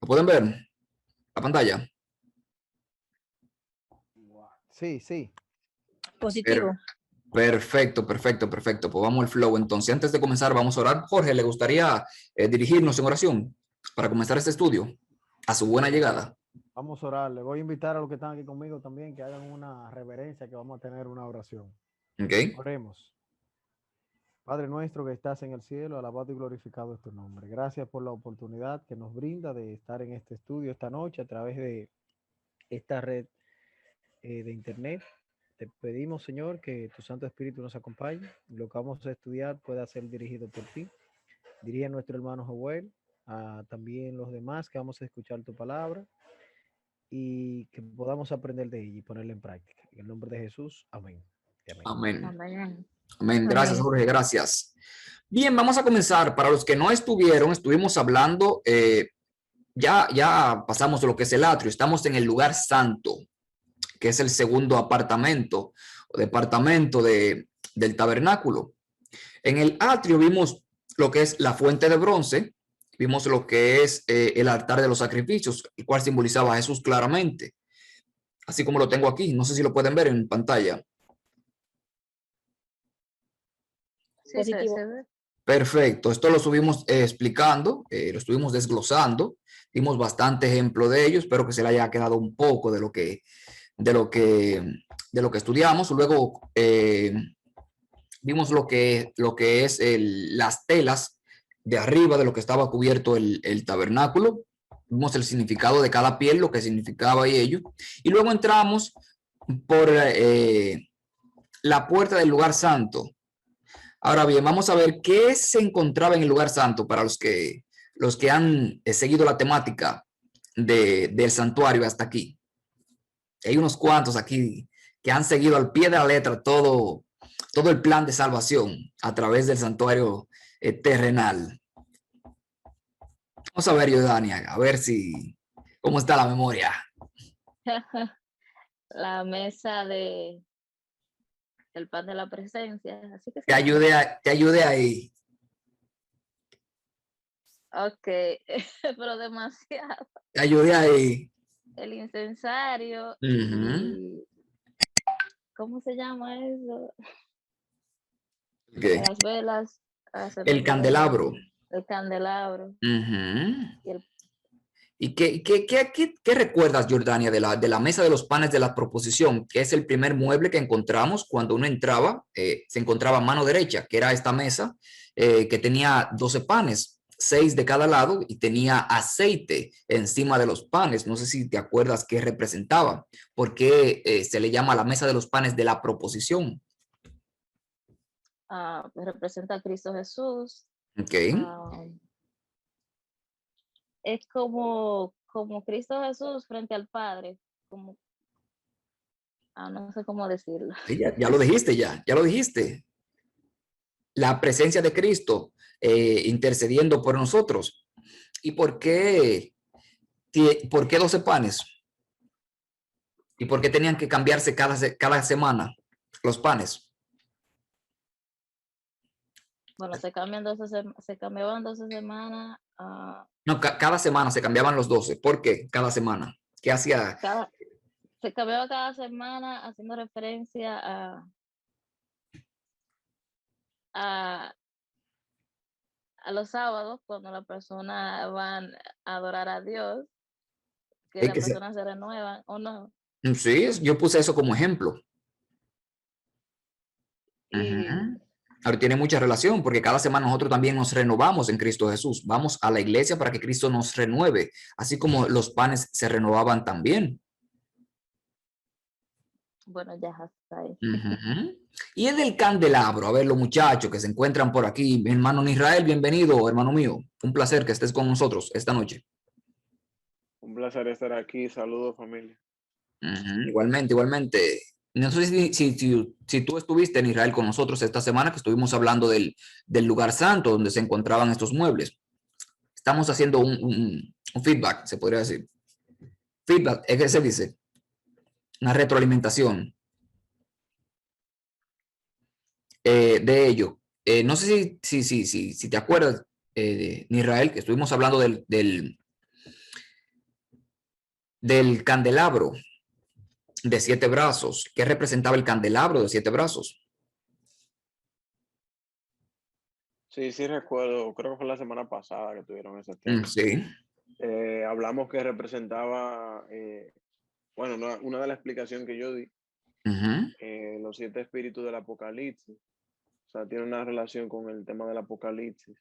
¿Lo pueden ver? La pantalla. Sí, sí. Positivo. Perfecto. Pues vamos al flow. Entonces, antes de comenzar, vamos a orar. Jorge, ¿le gustaría dirigirnos en oración para comenzar este estudio? A su buena llegada. Vamos a orar. Le voy a invitar a los que están aquí conmigo también que hagan una reverencia, que vamos a tener una oración. ¿Ok? Oremos. Padre nuestro que estás en el cielo, alabado y glorificado es tu nombre. Gracias por la oportunidad que nos brinda de estar en este estudio esta noche a través de esta red de internet. Te pedimos, Señor, que tu Santo Espíritu nos acompañe. Lo que vamos a estudiar pueda ser dirigido por ti. Dirige a nuestro hermano Joel, a también los demás que vamos a escuchar tu palabra y que podamos aprender de ella y ponerla en práctica. En el nombre de Jesús, amén. Amén. Amén. Amén. Gracias, Amén. Jorge. Gracias. Bien, vamos a comenzar. Para los que no estuvimos hablando, ya pasamos lo que es el atrio. Estamos en el lugar santo, que es el segundo apartamento o departamento del tabernáculo. En el atrio vimos lo que es la fuente de bronce, vimos lo que es el altar de los sacrificios, el cual simbolizaba a Jesús claramente, así como lo tengo aquí. No sé si lo pueden ver en pantalla. Sí, positivo. Se ve. Perfecto, esto lo subimos explicando, lo estuvimos desglosando, dimos bastante ejemplo de ello. Espero que se le haya quedado un poco de lo que estudiamos. Luego vimos lo que es las telas de arriba de lo que estaba cubierto el tabernáculo. Vimos el significado de cada piel, lo que significaba y ello. Y luego entramos por la puerta del lugar santo. Ahora bien, vamos a ver qué se encontraba en el lugar santo para los que han seguido la temática del santuario hasta aquí. Hay unos cuantos aquí que han seguido al pie de la letra todo el plan de salvación a través del santuario terrenal. Vamos a ver, Yodania, a ver cómo está la memoria. La mesa del pan de la presencia. Así que te ayude ahí. Ok, pero demasiado. Te ayude ahí. El incensario. Y, ¿cómo se llama eso? Okay. Las velas. El candelabro. El candelabro. ¿Y qué recuerdas, Jordania, de la mesa de los panes de la proposición, que es el primer mueble que encontramos cuando uno entraba? Se encontraba a mano derecha, que era esta mesa que tenía 12 panes, 6 de cada lado, y tenía aceite encima de los panes. No sé si te acuerdas qué representaba, por qué se le llama la mesa de los panes de la proposición. Representa a Cristo Jesús. Okay. Es como Cristo Jesús frente al Padre, como no sé cómo decirlo. Sí, ya lo dijiste, ya lo dijiste. La presencia de Cristo intercediendo por nosotros. ¿Y por qué 12 panes? ¿Y por qué tenían que cambiarse cada semana los panes? Bueno, se cambiaban 12 semanas. No, cada semana se cambiaban los 12. ¿Por qué? Cada semana. ¿Qué hacía? Se cambiaba cada semana haciendo referencia a los sábados, cuando las personas van a adorar a Dios, que las personas se renuevan, ¿o no? Sí, yo puse eso como ejemplo. Ahora tiene mucha relación, porque cada semana nosotros también nos renovamos en Cristo Jesús. Vamos a la iglesia para que Cristo nos renueve, así como los panes se renovaban también. Bueno, ya está ahí. Y es del candelabro. A ver, los muchachos que se encuentran por aquí. Mi hermano Israel, bienvenido, hermano mío. Un placer que estés con nosotros esta noche. Un placer estar aquí. Saludos, familia. Igualmente. No sé si tú estuviste en Israel con nosotros esta semana, que estuvimos hablando del lugar santo donde se encontraban estos muebles. Estamos haciendo un feedback, se podría decir. Feedback, es que se dice. Una retroalimentación de ello. No sé si te acuerdas, Israel, que estuvimos hablando del candelabro de 7 brazos. ¿Qué representaba el candelabro de 7 brazos? Sí, sí recuerdo, creo que fue la semana pasada que tuvieron ese tema. Sí. Hablamos que representaba, bueno, una de las explicaciones que yo di, los 7 espíritus del Apocalipsis. O sea, tiene una relación con el tema del Apocalipsis.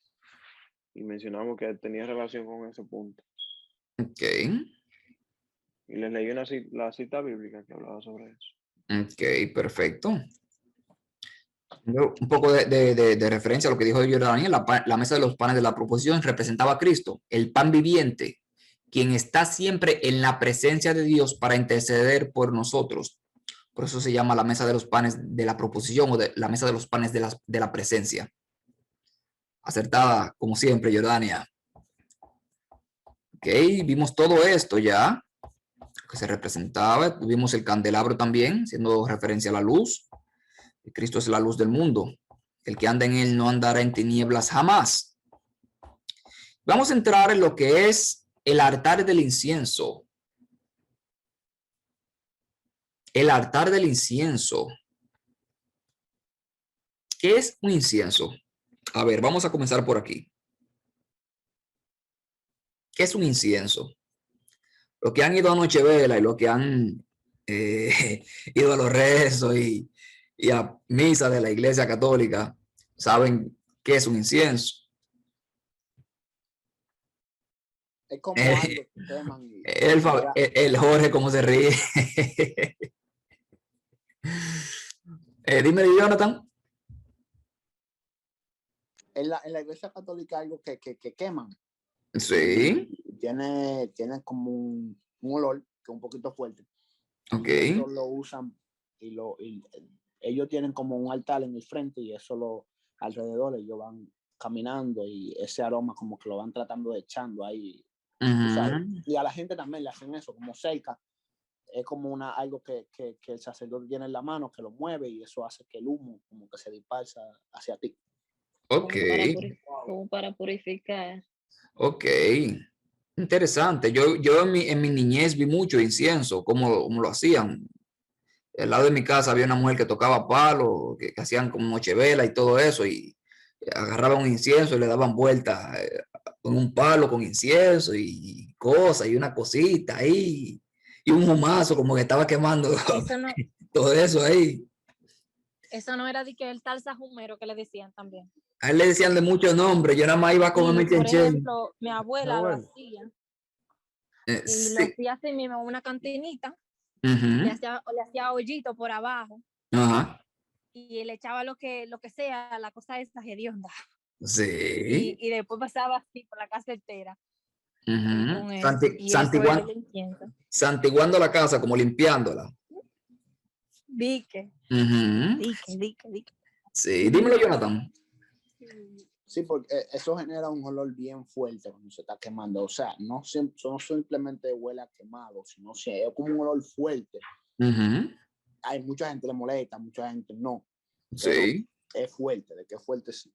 Y mencionamos que tenía relación con ese punto. Ok. Y les leí la cita bíblica que hablaba sobre eso. Ok, perfecto. Un poco de referencia a lo que dijo Jordania, la mesa de los panes de la proposición representaba a Cristo, el pan viviente, quien está siempre en la presencia de Dios para interceder por nosotros. Por eso se llama la mesa de los panes de la proposición o de la mesa de los panes de la presencia. Acertada, como siempre, Jordania. Ok, vimos todo esto ya, que se representaba. Vimos el candelabro también, siendo referencia a la luz. Cristo es la luz del mundo. El que anda en él no andará en tinieblas jamás. Vamos a entrar en lo que es el altar del incienso. El altar del incienso. ¿Qué es un incienso? A ver, vamos a comenzar por aquí. ¿Qué es un incienso? Los que han ido a Nochevela y los que han ido a los rezos y a misa de la Iglesia Católica saben qué es un incienso. Es como algo que queman y El Jorge, cómo se ríe. Dime, Jonathan. en la iglesia católica algo que queman. Sí. Tiene como un olor que es un poquito fuerte. Ok. Y eso lo usan y ellos tienen como un altar en el frente y eso alrededor ellos van caminando y ese aroma como que lo van tratando de echando ahí. ¿Sabes? Y a la gente también le hacen eso, como cerca. Es como algo que el sacerdote tiene en la mano, que lo mueve y eso hace que el humo como que se dispersa hacia ti. Ok. Como para purificar. Ok. Interesante. Yo en mi niñez vi mucho incienso, cómo lo hacían. Al lado de mi casa había una mujer que tocaba palo, que hacían como nochevela y todo eso, y agarraban un incienso y le daban vuelta con un palo con incienso y cosas, y una cosita ahí, y un humazo como que estaba quemando Eso no, todo eso ahí. eso no era de que el tal sajumero que le decían también. A él le decían de muchos nombres, yo nada más iba a comer mi Por chenchen. ejemplo, mi abuela lo hacía. Y Sí. lo hacía así mismo, una cantinita, le hacía hoyito por abajo. Ajá. Y le echaba lo que sea, la cosa esa hedionda. Sí. Y después pasaba así por la casa entera. Santiguando la casa, como limpiándola. Dique. Sí, dímelo, Jonathan. Sí, porque eso genera un olor bien fuerte cuando se está quemando. O sea, no simplemente huele a quemado, sino es como un olor fuerte. Hay mucha gente le molesta, mucha gente no. Sí. Es fuerte, de que es fuerte sí.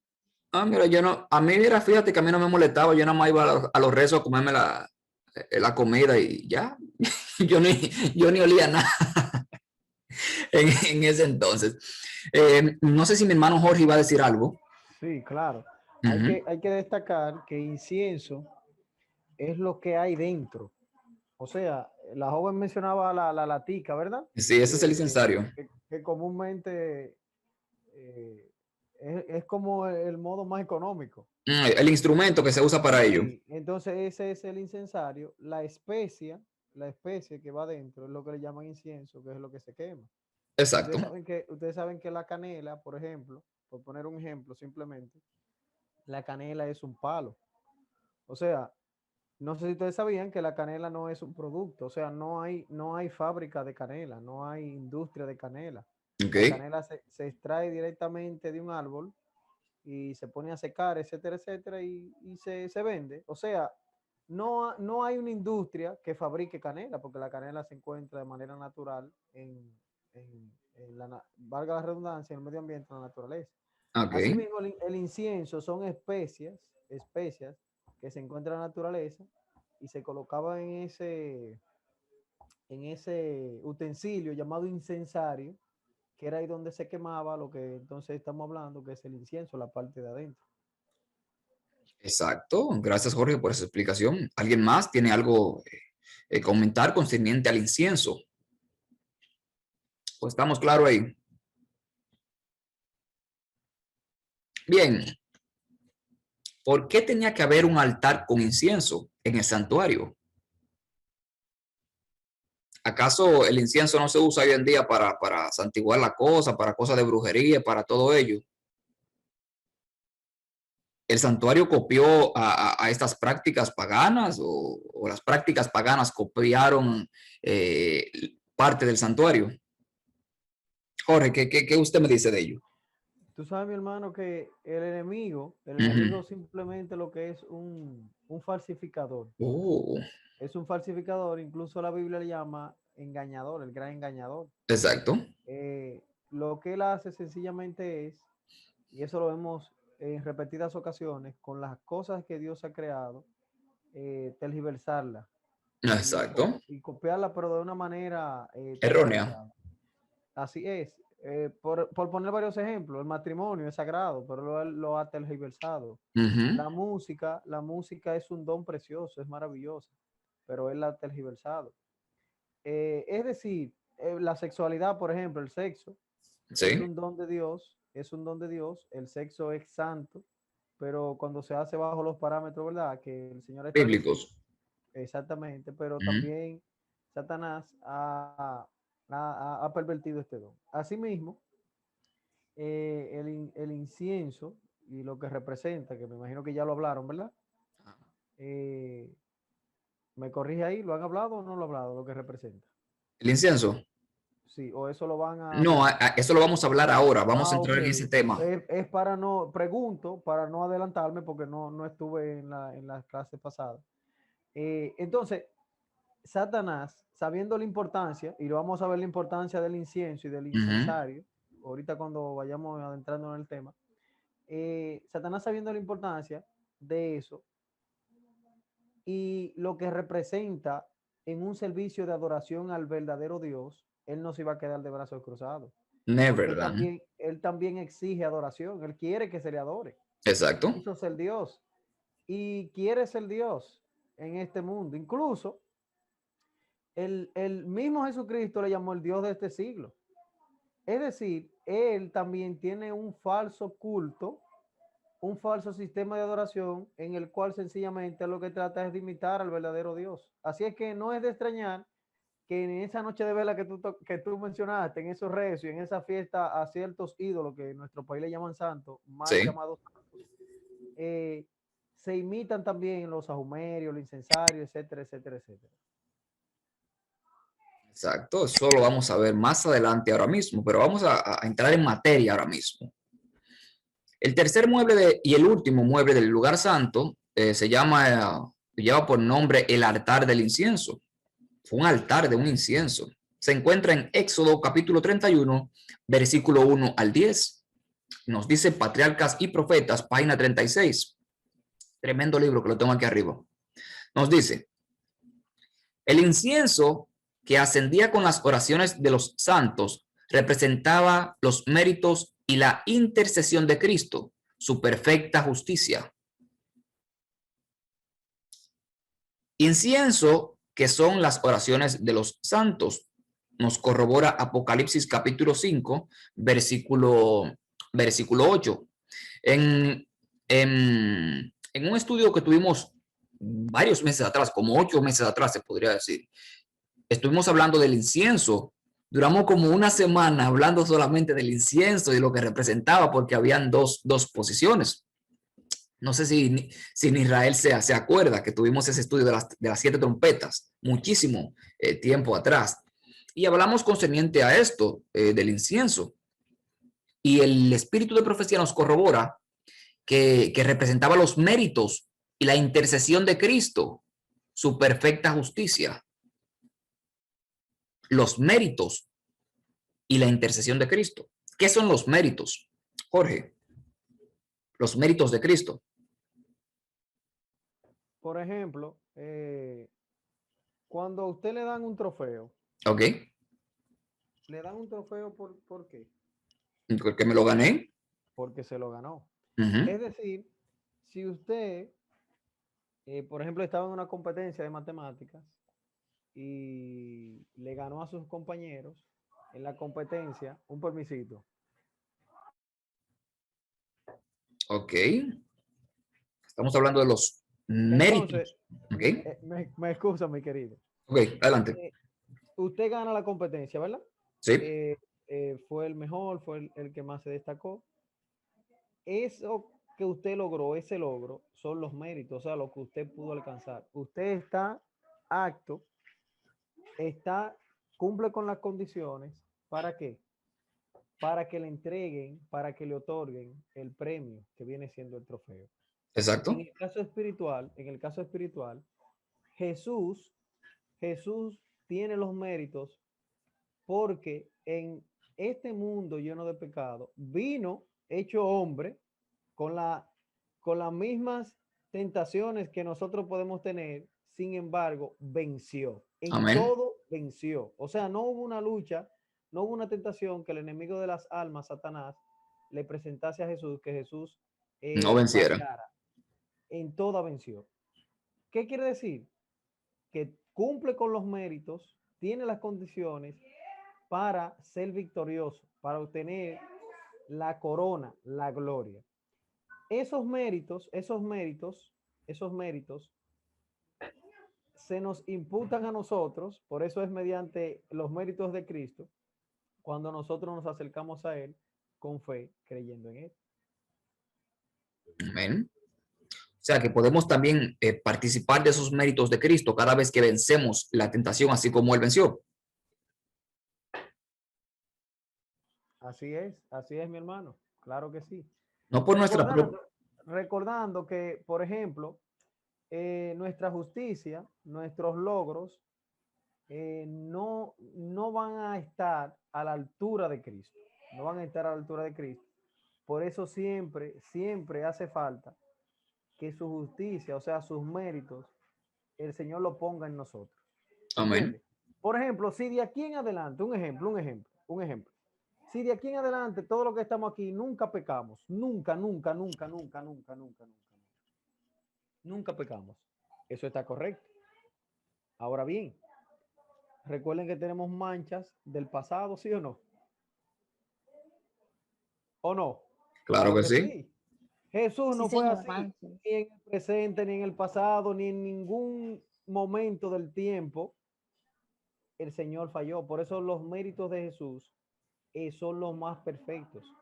Ah, mira, a mí, mira, fíjate que a mí no me molestaba, yo nada más iba a los rezos a comerme la comida y ya. yo ni olía nada en ese entonces. No sé si mi hermano Jorge iba a decir algo. Sí, claro. Hay que destacar que incienso es lo que hay dentro. O sea, la joven mencionaba la latica, ¿verdad? Sí, ese es el incensario. Que comúnmente es como el modo más económico. El instrumento que se usa para ello. Entonces ese es el incensario. La especie que va dentro es lo que le llaman incienso, que es lo que se quema. Exacto. Ustedes saben que la canela, por ejemplo, por poner un ejemplo simplemente, la canela es un palo. O sea, no sé si ustedes sabían que la canela no es un producto, o sea, no hay fábrica de canela, no hay industria de canela. Okay. La canela se extrae directamente de un árbol y se pone a secar, etcétera, etcétera, y se vende. O sea, no hay una industria que fabrique canela, porque la canela se encuentra de manera natural valga la redundancia, en el medio ambiente, en la naturaleza. Okay. Asimismo, el incienso son especias que se encuentran en la naturaleza y se colocaban en ese utensilio llamado incensario, que era ahí donde se quemaba lo que entonces estamos hablando, que es el incienso, la parte de adentro. Exacto. Gracias, Jorge, por esa explicación. ¿Alguien más tiene algo comentar concerniente al incienso? Pues estamos claros ahí. Bien. ¿Por qué tenía que haber un altar con incienso en el santuario? ¿Acaso el incienso no se usa hoy en día para santiguar la cosa, para cosas de brujería, para todo ello? ¿El santuario copió a estas prácticas paganas o las prácticas paganas copiaron parte del santuario? Jorge, ¿qué usted me dice de ello? Tú sabes, mi hermano, que el enemigo simplemente lo que es un falsificador. Oh, Es un falsificador, incluso la Biblia le llama engañador, el gran engañador. exacto. Lo que él hace sencillamente es, y eso lo vemos en repetidas ocasiones, con las cosas que Dios ha creado, tergiversarlas Exacto. y copiarla, pero de una manera Errónea. tergiversada. Así es. Por poner varios ejemplos, el matrimonio es sagrado, pero lo ha tergiversado. La música es un don precioso, es maravillosa, pero él la ha tergiversado. Es decir, la sexualidad, por ejemplo, el sexo, Sí. es un don de Dios, el sexo es santo, pero cuando se hace bajo los parámetros, ¿verdad? Que el Señor establece. Bíblicos. Exactamente, pero también Satanás ha pervertido este don. Asimismo, el incienso y lo que representa, que me imagino que ya lo hablaron, ¿verdad? ¿Me corrige ahí? ¿Lo han hablado o no lo han hablado? Lo que representa. ¿El incienso? Sí, o eso lo van a No, hablar. eso lo vamos a hablar ahora. Vamos a entrar Ok. en ese tema. Es para no adelantarme porque no estuve en las clases pasadas. Entonces, Satanás, sabiendo la importancia, y lo vamos a ver la importancia del incienso y del incensario, ahorita cuando vayamos adentrando en el tema, Satanás sabiendo la importancia de eso y lo que representa en un servicio de adoración al verdadero Dios, él no se iba a quedar de brazos cruzados. Never, Él también exige adoración, él quiere que se le adore. exacto. Quiso ser Dios y quiere ser Dios en este mundo. Incluso el mismo Jesucristo le llamó el Dios de este siglo. Es decir, él también tiene un falso culto, un falso sistema de adoración en el cual sencillamente lo que trata es de imitar al verdadero Dios. Así es que no es de extrañar que en esa noche de vela que tú mencionaste, en esos rezos y en esa fiesta a ciertos ídolos que en nuestro país le llaman santos, mal llamados santos, se imitan también los sahumerios, los incensarios, etcétera, etcétera, etcétera. Exacto, eso lo vamos a ver más adelante ahora mismo, pero vamos a entrar en materia ahora mismo. El tercer mueble y el último mueble del lugar santo lleva por nombre el altar del incienso. Fue un altar de un incienso. Se encuentra en Éxodo capítulo 31, versículo 1 al 10. Nos dice Patriarcas y Profetas, página 36. Tremendo libro que lo tengo aquí arriba. Nos dice, el incienso que ascendía con las oraciones de los santos representaba los méritos y la intercesión de Cristo, su perfecta justicia. Incienso, que son las oraciones de los santos, nos corrobora Apocalipsis capítulo 5, versículo 8. En un estudio que tuvimos varios meses atrás, como 8 meses atrás se podría decir, estuvimos hablando del incienso. Duramos como una semana hablando solamente del incienso y lo que representaba, porque habían dos posiciones. No sé si en Israel se acuerda que tuvimos ese estudio de las 7 trompetas, muchísimo tiempo atrás. Y hablamos concerniente a esto del incienso. Y el espíritu de profecía nos corrobora que representaba los méritos y la intercesión de Cristo, su perfecta justicia. Los méritos y la intercesión de Cristo. ¿Qué son los méritos, Jorge? Los méritos de Cristo. Por ejemplo, cuando a usted le dan un trofeo, Ok. Le dan un trofeo ¿por qué? Porque me lo gané. Porque se lo ganó. Ujú. Es decir, si usted, por ejemplo, estaba en una competencia de matemáticas y le ganó a sus compañeros en la competencia, un permisito. Ok. Estamos hablando de los méritos. Entonces, Ok. me excusa, mi querido. Ok, adelante. Usted gana la competencia, ¿verdad? Sí. Fue el mejor, fue el que más se destacó. Eso que usted logró, ese logro, son los méritos, o sea, lo que usted pudo alcanzar. Usted está apto, cumple con las condiciones. ¿Para qué? Para que le entreguen, para que le otorguen el premio que viene siendo el trofeo. Exacto. En el caso espiritual, Jesús tiene los méritos porque en este mundo lleno de pecado vino hecho hombre con las mismas tentaciones que nosotros podemos tener, sin embargo, venció. En Amén. todo venció. O sea, no hubo una lucha, no hubo una tentación que el enemigo de las almas, Satanás, le presentase a Jesús, que Jesús No venciera. fallara. En toda venció. ¿Qué quiere decir? Que cumple con los méritos, tiene las condiciones para ser victorioso, para obtener la corona, la gloria. Esos méritos se nos imputan a nosotros, por eso es mediante los méritos de Cristo, cuando nosotros nos acercamos a Él con fe, creyendo en Él. Amén. O sea que podemos también participar de esos méritos de Cristo cada vez que vencemos la tentación, así como Él venció. Así es, mi hermano. Claro que sí. No por nuestra propia. Recordando que, por ejemplo, nuestra justicia, nuestros logros, no van a estar a la altura de Cristo. No van a estar a la altura de Cristo. Por eso siempre hace falta que su justicia, o sea, sus méritos, el Señor lo ponga en nosotros. Amén. ¿Entiendes? Por ejemplo, si de aquí en adelante, un ejemplo. Si de aquí en adelante, todo lo que estamos aquí, nunca pecamos, nunca pecamos. Eso está correcto. Ahora bien, recuerden que tenemos manchas del pasado, ¿sí o no? ¿O no? Claro que sí. Jesús no Sí, fue señor, así, manches. ni en el presente, ni en el pasado, ni en ningún momento del tiempo. El Señor falló. Por eso los méritos de Jesús son los más perfectos.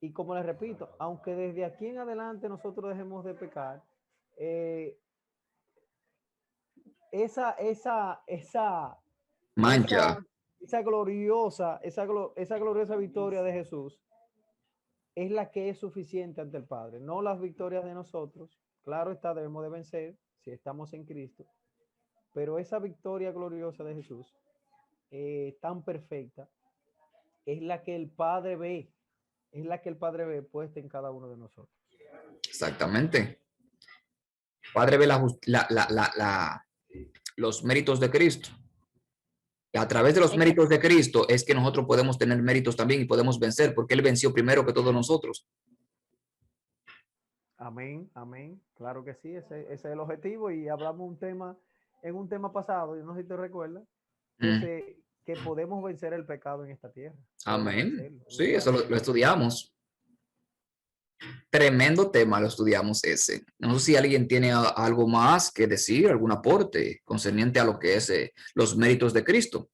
Y como les repito, aunque desde aquí en adelante nosotros dejemos de pecar, esa Mancha. gloriosa victoria de Jesús es la que es suficiente ante el Padre, no las victorias de nosotros. Claro está, debemos de vencer si estamos en Cristo, pero esa victoria gloriosa de Jesús, tan perfecta, es la que el Padre ve, puesta en cada uno de nosotros. Exactamente. Padre ve los méritos de Cristo. Y a través de los méritos de Cristo es que nosotros podemos tener méritos también y podemos vencer, porque Él venció primero que todos nosotros. Amén, amén. Claro que sí, ese es el objetivo. Y hablamos en un tema pasado, yo no sé si te recuerdas, que podemos vencer el pecado en esta tierra. Amén. Sí, eso lo estudiamos. Tremendo tema, lo estudiamos ese. No sé si alguien tiene algo más que decir, algún aporte concerniente a lo que es los méritos de Cristo.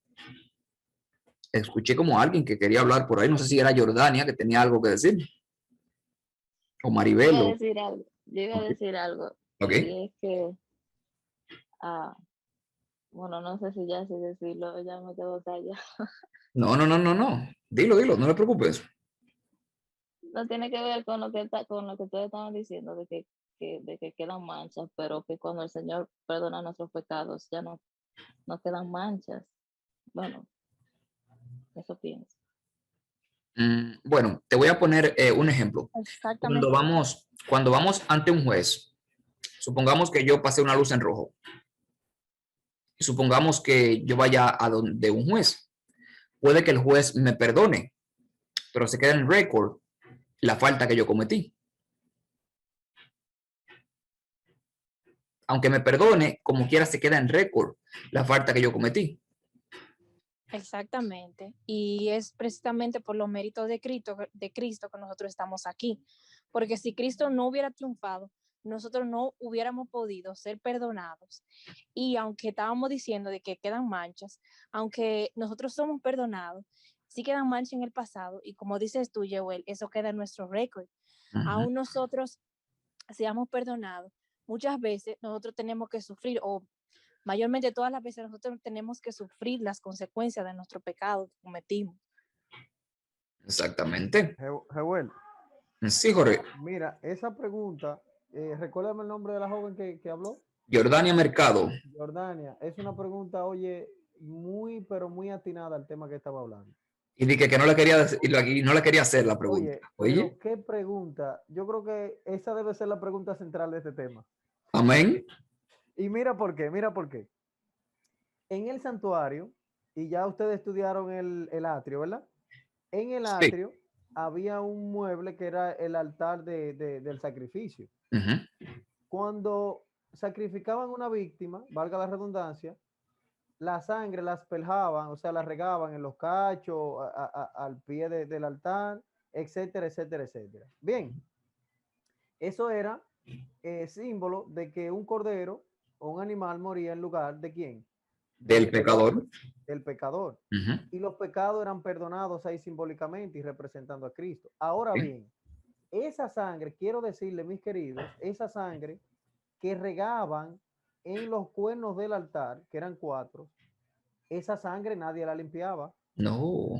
Escuché como alguien que quería hablar por ahí, no sé si era Jordania, que tenía algo que decir. O Maribel. Yo iba a decir algo. Okay. Y es que, bueno, no sé si ya sé decirlo, ya me quedo callado. No. Dilo, no te preocupes. No tiene que ver con lo que ustedes estaban diciendo, de que quedan manchas, pero que cuando el Señor perdona nuestros pecados, ya no quedan manchas. Bueno, eso pienso. Bueno, te voy a poner un ejemplo. Exactamente. Cuando vamos ante un juez, supongamos que yo pasé una luz en rojo Y supongamos que yo vaya a donde un juez. Puede que el juez me perdone, pero se queda en el récord la falta que yo cometí. Aunque me perdone, como quiera se queda en récord la falta que yo cometí. Exactamente. Y es precisamente por los méritos de Cristo que nosotros estamos aquí. Porque si Cristo no hubiera triunfado, nosotros no hubiéramos podido ser perdonados. Y aunque estábamos diciendo de que quedan manchas, aunque nosotros somos perdonados, sí quedan manchas en el pasado. Y como dices tú, Joel, eso queda en nuestro récord. Aún nosotros seamos perdonados, muchas veces nosotros tenemos que sufrir, o mayormente todas las veces nosotros tenemos que sufrir las consecuencias de nuestro pecado que cometimos. Exactamente. Joel. Sí, Jorge. Mira, esa pregunta, recuérdame el nombre de la joven que habló. Jordania Mercado. Jordania, es una pregunta, oye, muy, pero muy atinada al tema que estaba hablando. Y dije que no le quería decir, y no le quería hacer la pregunta. Oye, ¿qué pregunta? Yo creo que esa debe ser la pregunta central de este tema. Amén. Y mira por qué. En el santuario, y ya ustedes estudiaron el atrio, ¿verdad? En el atrio había un mueble que era el altar del sacrificio. Cuando sacrificaban una víctima, valga la redundancia, la sangre la asperjaban, o sea, la regaban en los cachos, al pie del altar, etcétera, etcétera, etcétera. Bien, eso era símbolo de que un cordero o un animal moría en lugar de ¿quién? Del pecador. Del pecador. Y los pecados eran perdonados ahí simbólicamente y representando a Cristo. Ahora bien, esa sangre, quiero decirle, mis queridos, esa sangre que regaban en los cuernos del altar, que eran 4, esa sangre nadie la limpiaba. No,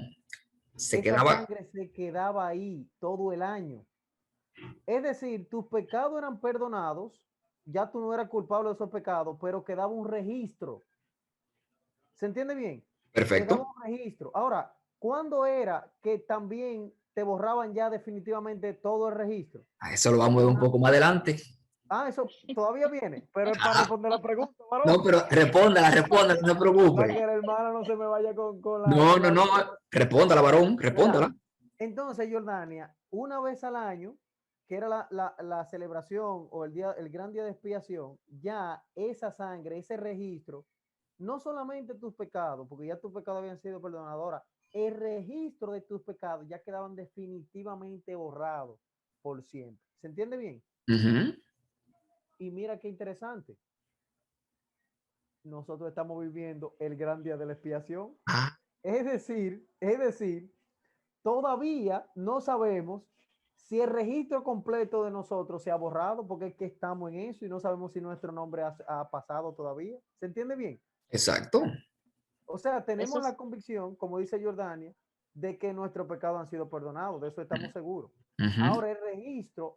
esa sangre se quedaba ahí todo el año. Es decir, tus pecados eran perdonados, ya tú no eras culpable de esos pecados, pero quedaba un registro. ¿Se entiende bien? Perfecto. Quedaba un registro. Ahora, ¿cuándo era que también te borraban ya definitivamente todo el registro? A eso lo vamos a ver un poco más adelante. Eso todavía viene, pero es para responder la pregunta, varón. No, pero respóndala, no se preocupe. Para que la hermana no se me vaya con la... No, respóndala, varón, respóndala. Entonces, Jordania, una vez al año, que era la celebración o el gran día de expiación, ya esa sangre, ese registro, no solamente tus pecados, porque ya tus pecados habían sido perdonados, ahora, el registro de tus pecados ya quedaban definitivamente borrados por siempre. ¿Se entiende bien? Y mira qué interesante. Nosotros estamos viviendo el gran día de la expiación. Es decir, todavía no sabemos si el registro completo de nosotros se ha borrado, porque es que estamos en eso y no sabemos si nuestro nombre ha pasado todavía. ¿Se entiende bien? Exacto. O sea, tenemos la convicción, como dice Jordania, de que nuestros pecados han sido perdonados. De eso estamos seguros. Ahora, el registro,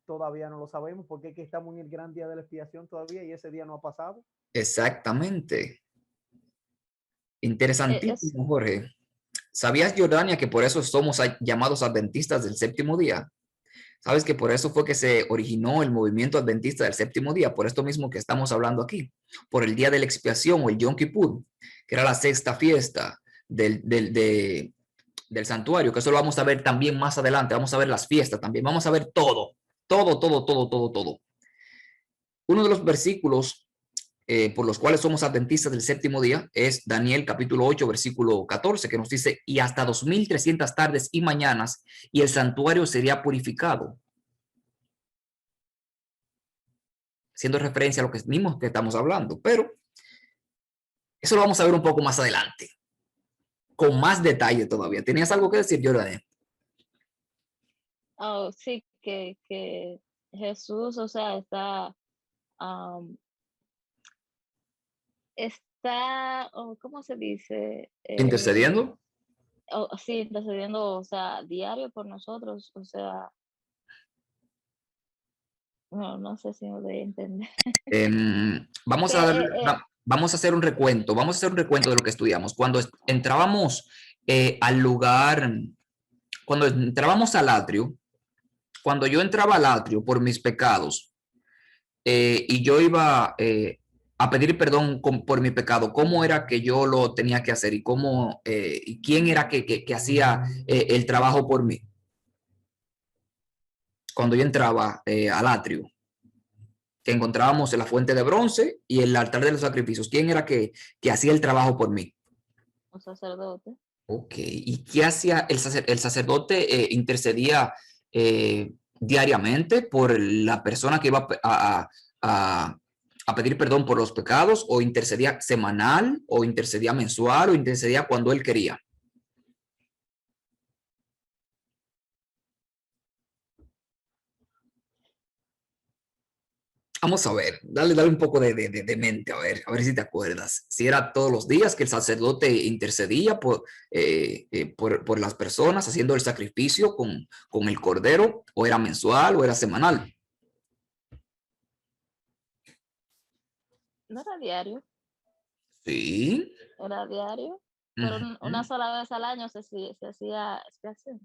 todavía no lo sabemos porque es que estamos en el gran día de la expiación todavía y ese día no ha pasado. Exactamente. Interesantísimo, Jorge. ¿Sabías, Jordania, que por eso somos llamados adventistas del séptimo día? ¿Sabes que por eso fue que se originó el movimiento adventista del séptimo día? Por esto mismo que estamos hablando aquí. Por el día de la expiación o el Yom Kippur, que era la sexta fiesta del santuario, que eso lo vamos a ver también más adelante. Vamos a ver las fiestas también. Vamos a ver todo. Uno de los versículos por los cuales somos adventistas del séptimo día es Daniel capítulo 8 versículo 14, que nos dice: y hasta 2300 tardes y mañanas y el santuario sería purificado, haciendo referencia a lo que mismo que estamos hablando, pero eso lo vamos a ver un poco más adelante con más detalle todavía. ¿Tenías algo que decir, Jordania? Oh, sí, que Jesús, o sea, está, ¿cómo se dice? ¿Intercediendo? Sí, intercediendo, o sea, diario por nosotros, o sea, no sé si me voy a entender. Vamos a hacer un recuento, de lo que estudiamos. Cuando entrábamos al lugar, cuando entrábamos al atrio, cuando yo entraba al atrio por mis pecados y yo iba a pedir perdón por mi pecado, ¿cómo era que yo lo tenía que hacer y cómo y quién era que hacía el trabajo por mí? Cuando yo entraba al atrio, que encontrábamos en la fuente de bronce y el altar de los sacrificios, ¿quién era que hacía el trabajo por mí? Un sacerdote. Ok, ¿y qué hacía el sacerdote? ¿Intercedía diariamente por la persona que iba a pedir perdón por los pecados, o intercedía semanal, o intercedía mensual, o intercedía cuando él quería? Vamos a ver, dale un poco de mente, a ver si te acuerdas. Si era todos los días que el sacerdote intercedía por las personas haciendo el sacrificio con el cordero, o era mensual, o era semanal. No era diario, Sí. era diario, pero una sola vez al año se hacía expiación.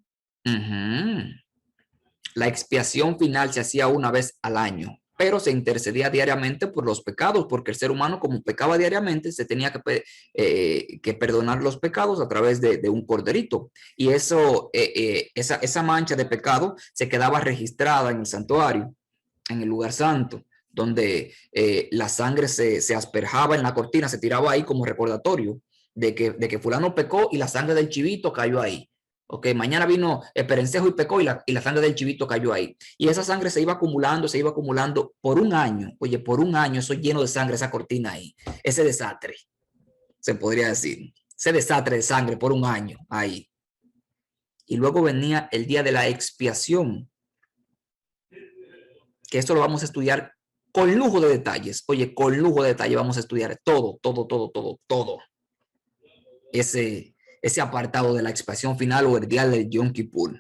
La expiación final se hacía una vez al año, pero se intercedía diariamente por los pecados, porque el ser humano, como pecaba diariamente, se tenía que perdonar los pecados a través de un corderito. Y eso, esa mancha de pecado se quedaba registrada en el santuario, en el lugar santo, donde la sangre se asperjaba en la cortina, se tiraba ahí como recordatorio de que fulano pecó y la sangre del chivito cayó ahí. Ok, mañana vino el perencejo y pecó y la sangre del chivito cayó ahí. Y esa sangre se iba acumulando por un año. Oye, por un año, eso lleno de sangre, esa cortina ahí. Ese desastre, se podría decir. Ese desastre de sangre por un año ahí. Y luego venía el día de la expiación, que esto lo vamos a estudiar con lujo de detalles. Oye, con lujo de detalle vamos a estudiar todo. Ese apartado de la expiación final o el día de Yom Kippur.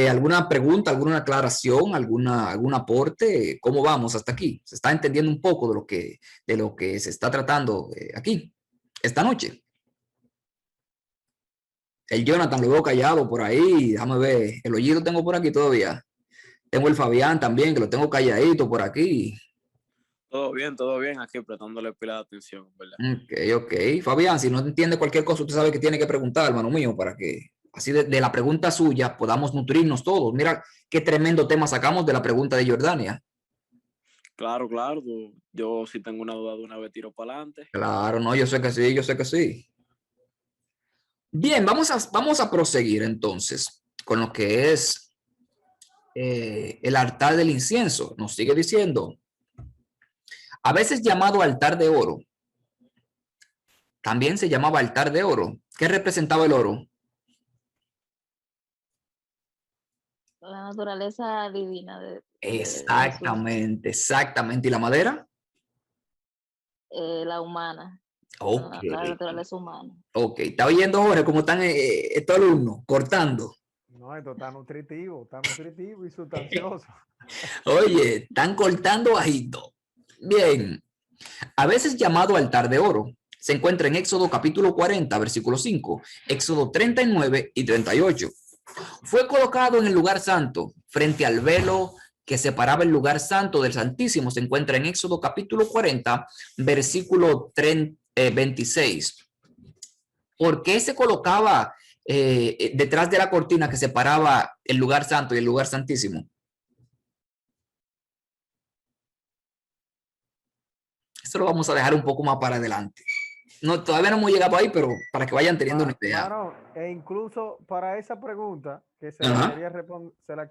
¿Alguna pregunta, alguna aclaración, algún aporte? ¿Cómo vamos hasta aquí? ¿Se está entendiendo un poco de lo que se está tratando aquí, esta noche? El Jonathan lo veo callado por ahí. Déjame ver. El Ollito tengo por aquí todavía. Tengo el Fabián también, que lo tengo calladito por aquí. Todo bien, aquí prestándole pila de atención, ¿verdad? Ok. Fabián, si no entiende cualquier cosa, usted sabe que tiene que preguntar, hermano mío, para que así de la pregunta suya podamos nutrirnos todos. Mira qué tremendo tema sacamos de la pregunta de Jordania. Claro, yo si tengo una duda de una vez tiro para adelante. Claro, no, yo sé que sí. Bien, vamos a proseguir entonces con lo que es el altar del incienso. Nos sigue diciendo, a veces llamado altar de oro. También se llamaba altar de oro. ¿Qué representaba el oro? La naturaleza divina de Exactamente. ¿Y la madera? la humana. Ok. La naturaleza humana. Ok. ¿Está oyendo, Jorge, cómo están estos alumnos cortando? No, esto está nutritivo y sustancioso. Oye, están cortando bajito. Bien. A veces llamado altar de oro. Se encuentra en Éxodo capítulo 40, versículo 5, Éxodo 39 y 38. Fue colocado en el lugar santo, frente al velo que separaba el lugar santo del Santísimo. Se encuentra en Éxodo capítulo 40, versículo 26. ¿Por qué se colocaba detrás de la cortina que separaba el lugar santo y el lugar santísimo? Esto lo vamos a dejar un poco más para adelante. No, todavía no hemos llegado ahí, pero para que vayan teniendo una idea. Varón, e incluso para esa pregunta que se la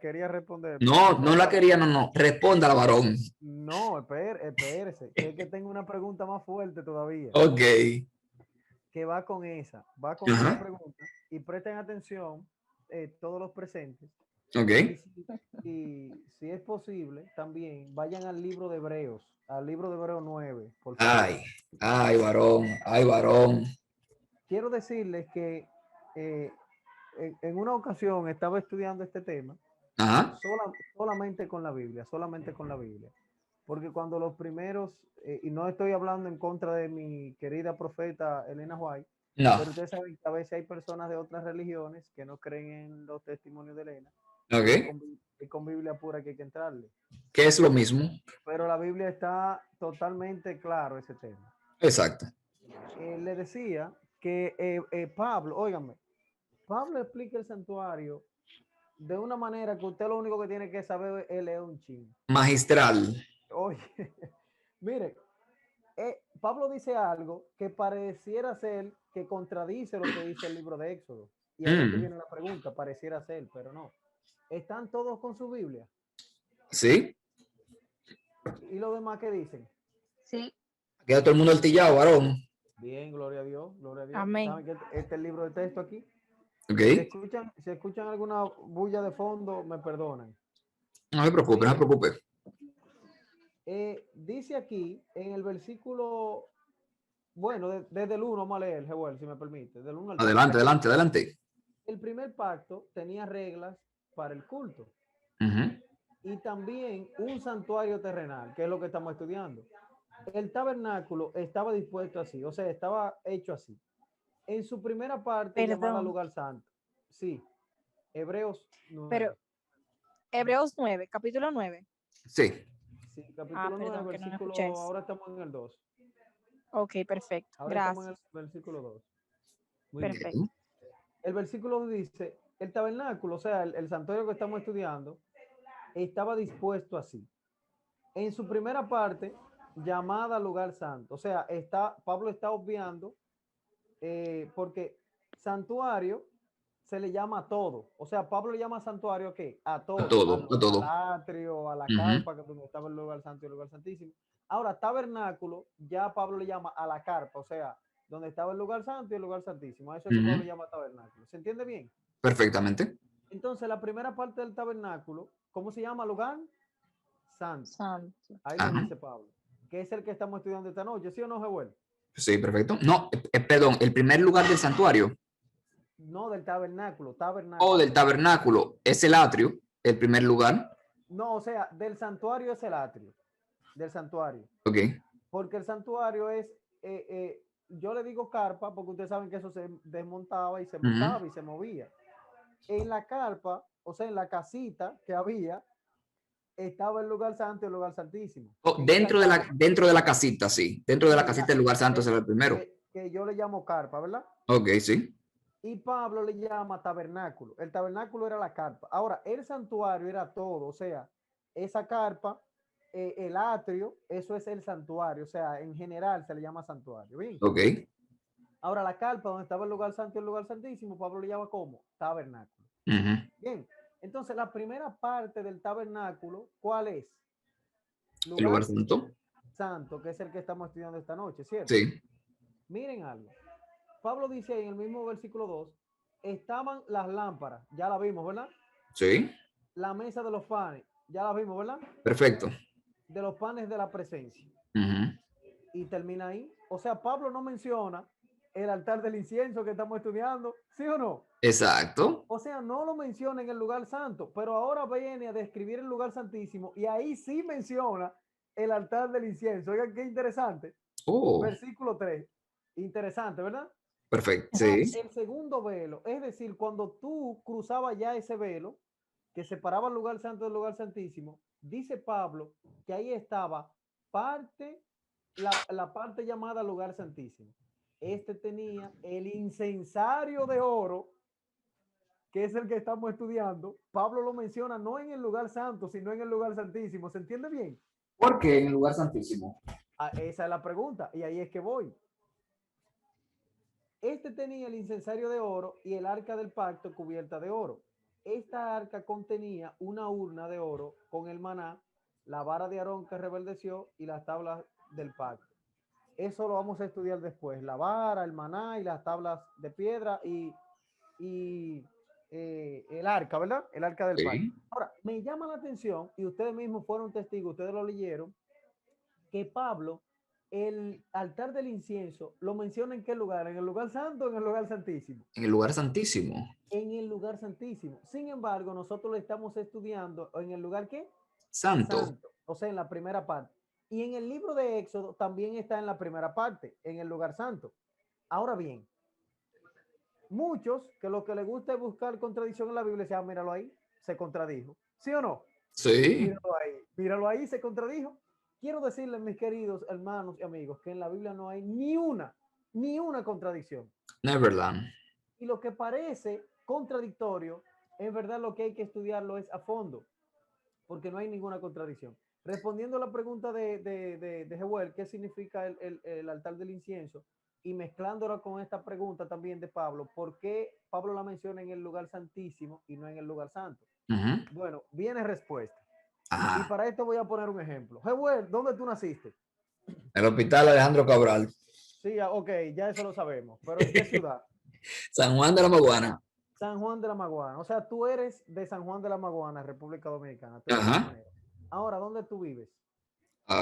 quería responder. No la quería, no. Responda, varón. No, espérese, que es que tengo una pregunta más fuerte todavía. Ok. Que va con esa pregunta. Y presten atención todos los presentes. Ok. Y si es posible, también vayan al libro de Hebreos 9, por favor. Ay, varón. Quiero decirles que en una ocasión estaba estudiando este tema solamente con la Biblia, porque cuando los primeros, y no estoy hablando en contra de mi querida profeta Elena White, pero ustedes saben que a veces hay personas de otras religiones que no creen en los testimonios de Elena Ok. Es con Biblia pura que hay que entrarle. ¿Qué es lo mismo? Pero la Biblia está totalmente claro ese tema. Exacto. Le decía que Pablo, óigame, Pablo explica el santuario de una manera que usted lo único que tiene que saber es leer un chin. Magistral. Oye, mire, Pablo dice algo que pareciera ser que contradice lo que dice el libro de Éxodo. Y ahí es que viene la pregunta, pareciera ser, pero no. ¿Están todos con su Biblia? ¿Sí? ¿Y los demás qué dicen? Sí, Queda todo el mundo altillado, varón. Bien, gloria a Dios, gloria a Dios. Amén. ¿Saben que este es el libro de texto aquí? Ok. Si escuchan alguna bulla de fondo, me perdonan. No se preocupe, no se preocupe. Dice aquí en el versículo, bueno, desde el 1, vamos a leer, Jehuel, si me permite. Del 1 al 3. Adelante, adelante, adelante. El primer pacto tenía reglas para el culto y también un santuario terrenal, que es lo que estamos estudiando. El tabernáculo estaba dispuesto así, o sea, estaba hecho así. En su primera parte llamada Perdón, lugar santo. Sí, Hebreos 9. pero Hebreos 9, capítulo 9. Sí. Sí, capítulo 9, Perdón, que no versículo, escuché eso. ahora estamos en el 2. Ok, perfecto. Ahora estamos en el Gracias. versículo 2. Muy bien. Perfecto. El versículo dice, el tabernáculo, o sea, el santuario que estamos estudiando, estaba dispuesto así. En su primera parte, llamada lugar santo. O sea, Pablo está obviando, porque santuario se le llama a todo. O sea, Pablo le llama santuario ¿a qué? A todo. A todo, a todo. Al atrio, a la carpa, que es donde estaba el lugar santo y el lugar santísimo. Ahora, tabernáculo, ya Pablo le llama a la carpa, o sea, donde estaba el lugar santo y el lugar santísimo. A eso es que Pablo le llama tabernáculo. ¿Se entiende bien? Perfectamente. Entonces, la primera parte del tabernáculo, ¿cómo se llama? Lugar santo. santo. Ahí Ajá. lo dice Pablo, que es el que estamos estudiando esta noche, ¿sí o no, Jehuel? Sí, perfecto. No, perdón, el primer lugar del santuario No, del tabernáculo, o tabernáculo. del tabernáculo es el atrio, el primer lugar. No, o sea, del santuario es el atrio, del santuario. Ok. Porque el santuario es, yo le digo carpa, porque ustedes saben que eso se desmontaba y se montaba y se movía. En la carpa, o sea, en la casita que había, estaba el lugar santo y el lugar santísimo. Oh, En esa dentro de la casita, sí. Dentro de la sí, casita el lugar santo será el primero. que yo le llamo carpa, ¿verdad? Ok, sí. Y Pablo le llama tabernáculo. El tabernáculo era la carpa. Ahora, el santuario era todo, o sea, esa carpa, el atrio, eso es el santuario, o sea, en general se le llama santuario. Bien. Ok. Ahora, la carpa donde estaba el lugar santo y el lugar santísimo, Pablo le llama como tabernáculo. Bien. Entonces, la primera parte del tabernáculo, ¿cuál es? El lugar santo. Santo, que es el que estamos estudiando esta noche, ¿cierto? Sí. Miren algo. Pablo dice ahí en el mismo versículo 2, estaban las lámparas, ya la vimos, ¿verdad? Sí. La mesa de los panes, ya la vimos, ¿verdad? Perfecto. De los panes de la presencia. Y termina ahí. O sea, Pablo no menciona el altar del incienso que estamos estudiando, ¿sí o no? Exacto. O sea, no lo menciona en el lugar santo, pero ahora viene a describir el lugar santísimo y ahí sí menciona el altar del incienso. Oigan, qué interesante. Oh, Versículo 3. Interesante, ¿verdad? perfecto. Ahora, Sí. el segundo velo, es decir, cuando tú cruzabas ya ese velo que separaba el lugar santo del lugar santísimo, dice Pablo que ahí estaba parte, la parte llamada lugar santísimo. Este tenía el incensario de oro, que es el que estamos estudiando. Pablo lo menciona no en el lugar santo, sino en el lugar santísimo. ¿Se entiende bien? ¿Por qué en el lugar santísimo? Esa es la pregunta y ahí es que voy. Este tenía el incensario de oro y el arca del pacto cubierta de oro. Esta arca contenía una urna de oro con el maná, la vara de Aarón que rebeldeció y las tablas del pacto. Eso lo vamos a estudiar después. La vara, el maná y las tablas de piedra y el arca, ¿verdad? El arca del pacto. Sí. Ahora, me llama la atención, y ustedes mismos fueron testigos, ustedes lo leyeron, que Pablo, el altar del incienso, lo menciona en qué lugar, en el lugar santo o en el lugar santísimo. En el lugar santísimo. En el lugar santísimo. Sin embargo, nosotros lo estamos estudiando en el lugar ¿qué? Santo. Santo, o sea, en la primera parte. Y en el libro de Éxodo también está en la primera parte, en el lugar santo. Ahora bien, muchos que lo que les gusta es buscar contradicción en la Biblia, decían, míralo ahí, se contradijo. ¿Sí o no? Sí. Míralo ahí, se contradijo. Quiero decirles, mis queridos hermanos y amigos, que en la Biblia no hay ni una contradicción. Neverland. Y lo que parece contradictorio, en verdad lo que hay que estudiarlo es a fondo, porque no hay ninguna contradicción. Respondiendo a la pregunta de Jewel, ¿qué significa el altar del incienso? Y mezclándola con esta pregunta también de Pablo, ¿por qué Pablo la menciona en el lugar santísimo y no en el lugar santo? Bueno, viene respuesta. Y para esto voy a poner un ejemplo. Jewel, ¿dónde tú naciste? El Hospital Alejandro Cabral. Sí, ok, ya eso lo sabemos. ¿Pero en qué ciudad? San Juan de la Maguana. San Juan de la Maguana. O sea, tú eres de San Juan de la Maguana, República Dominicana. Ajá. Ahora, ¿dónde tú vives?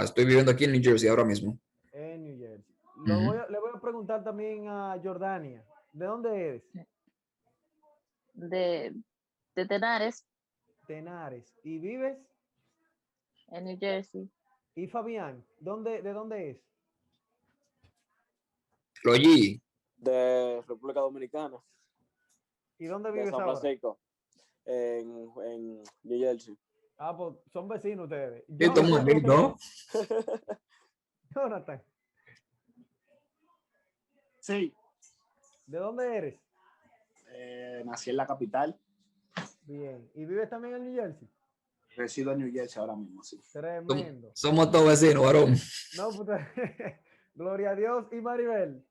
Estoy viviendo aquí en New Jersey ahora mismo. En New Jersey. Le voy a preguntar también a Jordania. ¿De dónde eres? De Tenares, Tenares. ¿Y vives? en New Jersey. ¿Y Fabián? ¿De dónde es? Loyi. De República Dominicana. ¿Y dónde De vives San ahora? Francisco. En New Jersey. Ah, pues son vecinos ustedes. ¿No? Jonathan, Sí, ¿de dónde eres? nací en la capital. Bien. ¿Y vives también en New Jersey? Resido en New Jersey ahora mismo, sí. Tremendo. Somos todos vecinos, varón. No, puta. Gloria a Dios. ¿Y Maribel?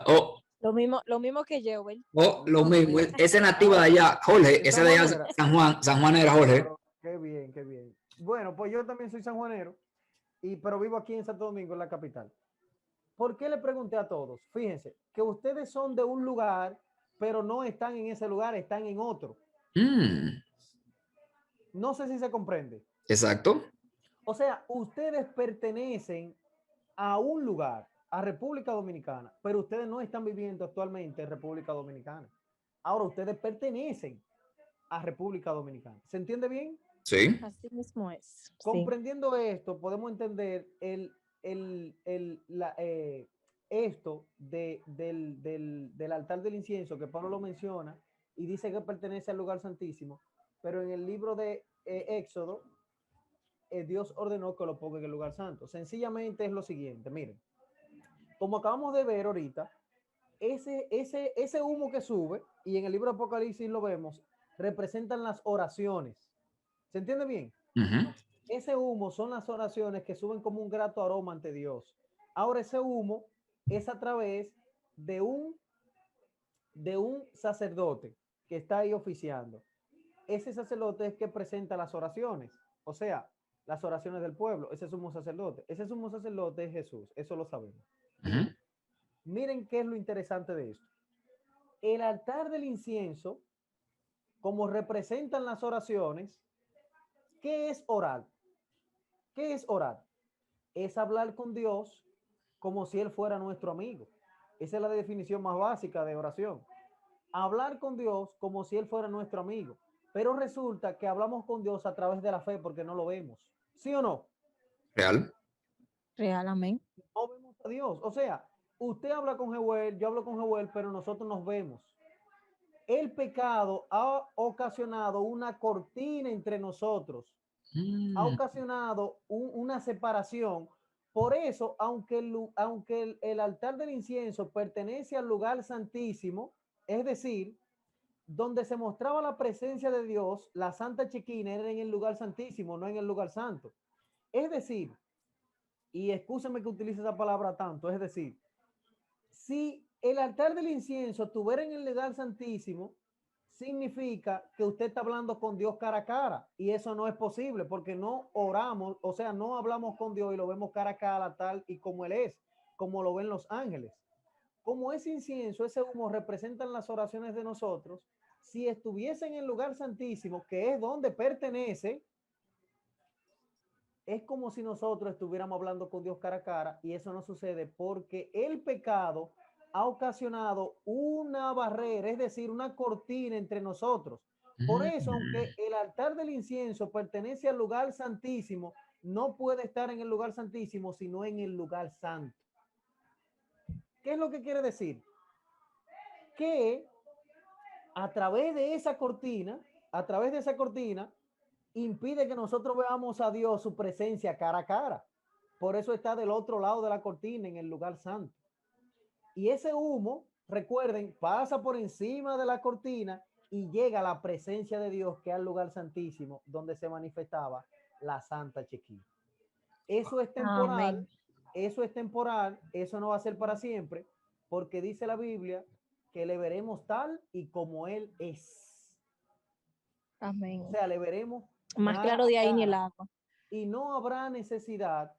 Oh, Lo mismo que yo, ¿ves? lo mismo. Ese nativo de allá, Jorge, ese de allá, San Juan. San Juan era Jorge. Pero, qué bien, qué bien. Bueno, pues yo también soy sanjuanero, pero vivo aquí en Santo Domingo, en la capital. ¿Por qué le pregunté a todos? Fíjense, que ustedes son de un lugar, pero no están en ese lugar, están en otro. No sé si se comprende. Exacto. O sea, ustedes pertenecen a un lugar, a República Dominicana, pero ustedes no están viviendo actualmente en República Dominicana. Ahora ustedes pertenecen a República Dominicana. ¿Se entiende bien? Sí. Así mismo es. Comprendiendo esto, podemos entender esto del altar del incienso que Pablo lo menciona y dice que pertenece al lugar santísimo, pero en el libro de Éxodo, Dios ordenó que lo ponga en el lugar santo. Sencillamente es lo siguiente, miren, como acabamos de ver ahorita, ese humo que sube, y en el libro de Apocalipsis lo vemos, representan las oraciones. ¿Se entiende bien? Ese humo son las oraciones que suben como un grato aroma ante Dios. Ahora ese humo es a través de un sacerdote que está ahí oficiando. Ese sacerdote es que presenta las oraciones, o sea, las oraciones del pueblo. Ese sumo sacerdote. Ese sumo sacerdote es Jesús, eso lo sabemos. Miren qué es lo interesante de esto. El altar del incienso, como representan las oraciones, ¿qué es orar? ¿Qué es orar? Es hablar con Dios como si Él fuera nuestro amigo. Esa es la definición más básica de oración. Hablar con Dios como si Él fuera nuestro amigo. Pero resulta que hablamos con Dios a través de la fe porque no lo vemos. ¿Sí o no? Real. Real, amén. No vemos a Dios. O sea, usted habla con Jewel, yo hablo con Jewel, pero nosotros nos vemos. El pecado ha ocasionado una cortina entre nosotros. Ha ocasionado una separación. Por eso, aunque el altar del incienso pertenece al lugar santísimo, es decir, donde se mostraba la presencia de Dios, la Santa Chequina era en el lugar santísimo, no en el lugar santo. Es decir, y excúsenme que utilice esa palabra tanto, es decir, si el altar del incienso estuviera en el lugar santísimo, significa que usted está hablando con Dios cara a cara, y eso no es posible porque no oramos, o sea, no hablamos con Dios y lo vemos cara a cara tal y como Él es, como lo ven los ángeles. Como ese incienso, ese humo representan las oraciones de nosotros, si estuviese en el lugar santísimo, que es donde pertenece, es como si nosotros estuviéramos hablando con Dios cara a cara, y eso no sucede porque el pecado ha ocasionado una barrera, es decir, una cortina entre nosotros. Por eso, aunque el altar del incienso pertenece al lugar santísimo, no puede estar en el lugar santísimo, sino en el lugar santo. ¿Qué es lo que quiere decir? Que a través de esa cortina, a través de esa cortina, impide que nosotros veamos a Dios, su presencia cara a cara. Por eso está del otro lado de la cortina, en el lugar santo. Y ese humo, recuerden, pasa por encima de la cortina y llega a la presencia de Dios, que es el lugar santísimo, donde se manifestaba la Santa Shekinah. Eso es temporal, Amén. eso es temporal, eso no va a ser para siempre, porque dice la Biblia que le veremos tal y como Él es. Amén. O sea, le veremos Más claro de ahí ni el agua. y no habrá necesidad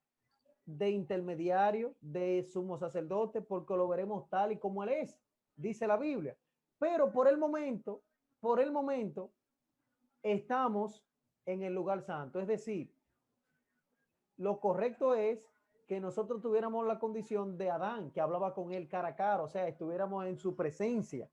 de intermediario, de sumo sacerdote, porque lo veremos tal y como Él es, dice la Biblia. Pero por el momento, estamos en el lugar santo. Es decir, lo correcto es que nosotros tuviéramos la condición de Adán, que hablaba con Él cara a cara, o sea, estuviéramos en su presencia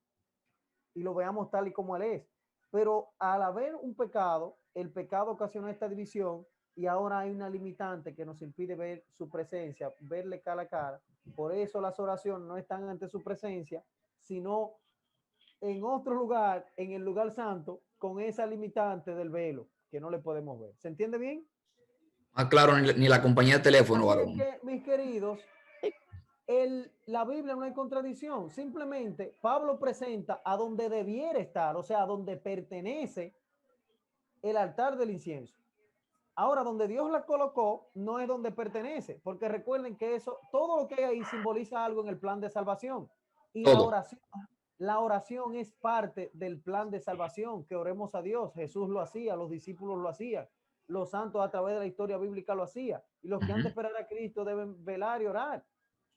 y lo veamos tal y como Él es. Pero al haber un pecado, el pecado ocasionó esta división y ahora hay una limitante que nos impide ver su presencia, verle cara a cara. Por eso las oraciones no están ante su presencia, sino en otro lugar, en el lugar santo, con esa limitante del velo, que no le podemos ver. ¿Se entiende bien? Ah, claro, ni la compañía de teléfono, Así varón. es que, mis queridos, la Biblia no hay contradicción. Simplemente Pablo presenta a donde debiera estar, o sea, a donde pertenece el altar del incienso. Ahora, donde Dios la colocó, no es donde pertenece, porque recuerden que eso, todo lo que hay ahí simboliza algo en el plan de salvación. Y Todo. la oración es parte del plan de salvación, que oremos a Dios. Jesús lo hacía, los discípulos lo hacían, los santos a través de la historia bíblica lo hacían, y los que han de esperar a Cristo deben velar y orar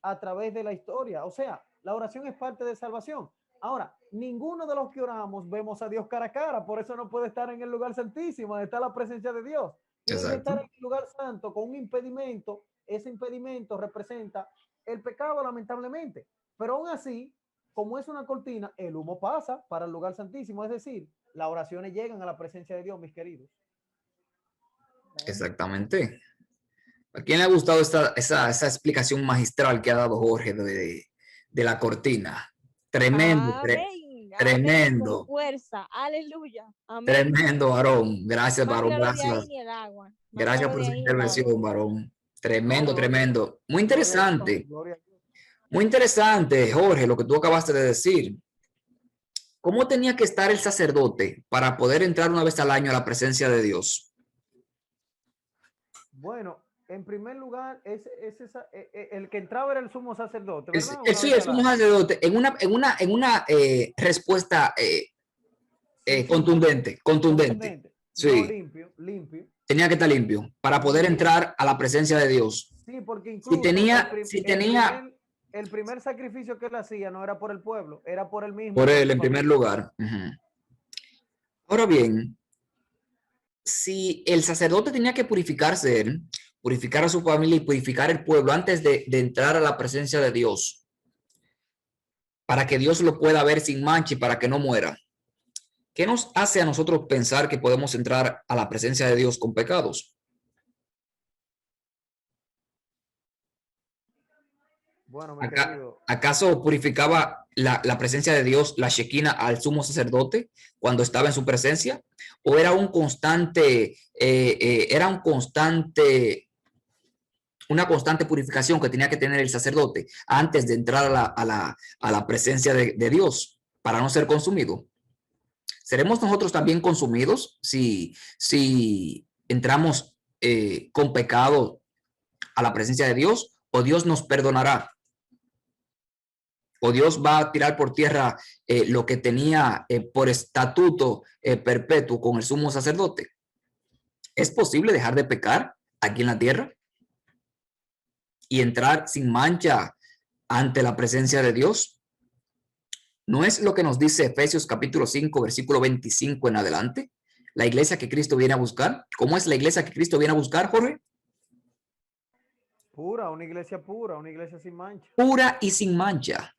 a través de la historia. O sea, la oración es parte de salvación. Ahora, ninguno de los que oramos vemos a Dios cara a cara, por eso no puede estar en el lugar santísimo, donde está la presencia de Dios. Tiene que estar en el lugar santo con un impedimento. Ese impedimento representa el pecado, lamentablemente. Pero aún así, como es una cortina, el humo pasa para el lugar santísimo. Es decir, las oraciones llegan a la presencia de Dios, mis queridos. Exactamente. ¿A quién le ha gustado esa explicación magistral que ha dado Jorge de la cortina? Tremendo, Amén. tremendo. Amén. Con fuerza. Aleluya. Amén. Tremendo, varón. Gracias, Más varón. claro de ahí Gracias. ni el agua. Más Gracias claro por de su ahí ni el agua. intervención, varón. Tremendo, No, tremendo. Muy interesante. Gloria a Dios. Muy interesante, Jorge, lo que tú acabaste de decir. ¿Cómo tenía que estar el sacerdote para poder entrar una vez al año a la presencia de Dios? Bueno, en primer lugar, el que entraba era el sumo sacerdote, ¿verdad? Sí, el sumo sacerdote en una respuesta contundente. Sí. No, limpio. Tenía que estar limpio para poder entrar a la presencia de Dios. Sí, porque incluso el primer sacrificio que él hacía no era por el pueblo, era por él mismo. Por él, en primer lugar. Ahora bien, si el sacerdote tenía que purificarse él, purificar a su familia y purificar el pueblo antes de entrar a la presencia de Dios, para que Dios lo pueda ver sin mancha y para que no muera, ¿qué nos hace a nosotros pensar que podemos entrar a la presencia de Dios con pecados? Bueno, mi querido. ¿Acaso purificaba la presencia de Dios, la Shekinah, al sumo sacerdote cuando estaba en su presencia? ¿O era una constante purificación que tenía que tener el sacerdote antes de entrar a la presencia de Dios para no ser consumido? ¿Seremos nosotros también consumidos si entramos con pecado a la presencia de Dios? ¿O Dios nos perdonará? ¿O Dios va a tirar por tierra lo que tenía por estatuto perpetuo con el sumo sacerdote? ¿Es posible dejar de pecar aquí en la tierra y entrar sin mancha ante la presencia de Dios? ¿No es lo que nos dice Efesios capítulo 5, versículo 25 en adelante? La iglesia que Cristo viene a buscar. ¿Cómo es la iglesia que Cristo viene a buscar, Jorge? Pura, una iglesia sin mancha. Pura y sin mancha.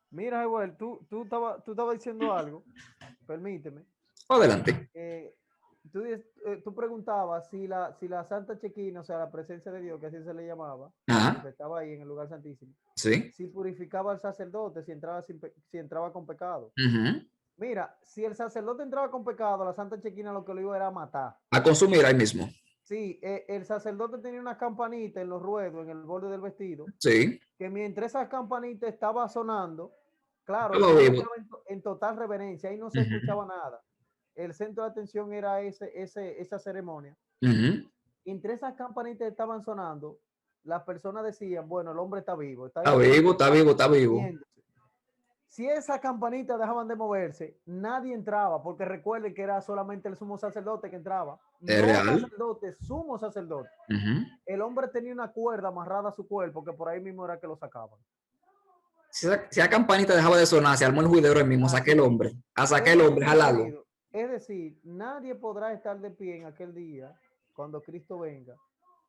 Mira, Joel, tú estabas diciendo algo, permíteme. Adelante. tú preguntabas si la Santa Chequina, o sea, la presencia de Dios, que así se le llamaba, Ajá. que estaba ahí en el lugar santísimo, Sí. si purificaba al sacerdote, si entraba con pecado. Ujú. Mira, si el sacerdote entraba con pecado, la Santa Chequina lo que lo iba era a matar. A consumir ahí mismo. Sí, el sacerdote tenía una campanita en los ruedos, en el borde del vestido, Sí. que mientras esa campanita estaba sonando, claro, el Todo pueblo vivo. estaba en total reverencia, ahí no se Ujú. escuchaba nada. El centro de atención era esa ceremonia. Ujú. Entre esas campanitas estaban sonando, las personas decían, bueno, el hombre está vivo, está Está vivo, está vivo, está vivo. moviéndose. Si esas campanitas dejaban de moverse, nadie entraba, porque recuerden que era solamente el sumo sacerdote que entraba. Es No real. sacerdote, sumo sacerdote. Ujú. El hombre tenía una cuerda amarrada a su cuerpo, que por ahí mismo era que lo sacaban. Si la campanita dejaba de sonar, se armó el juidero ahí mismo, saqué el hombre. A sacar el hombre, jalalo. Es decir, nadie podrá estar de pie en aquel día, cuando Cristo venga,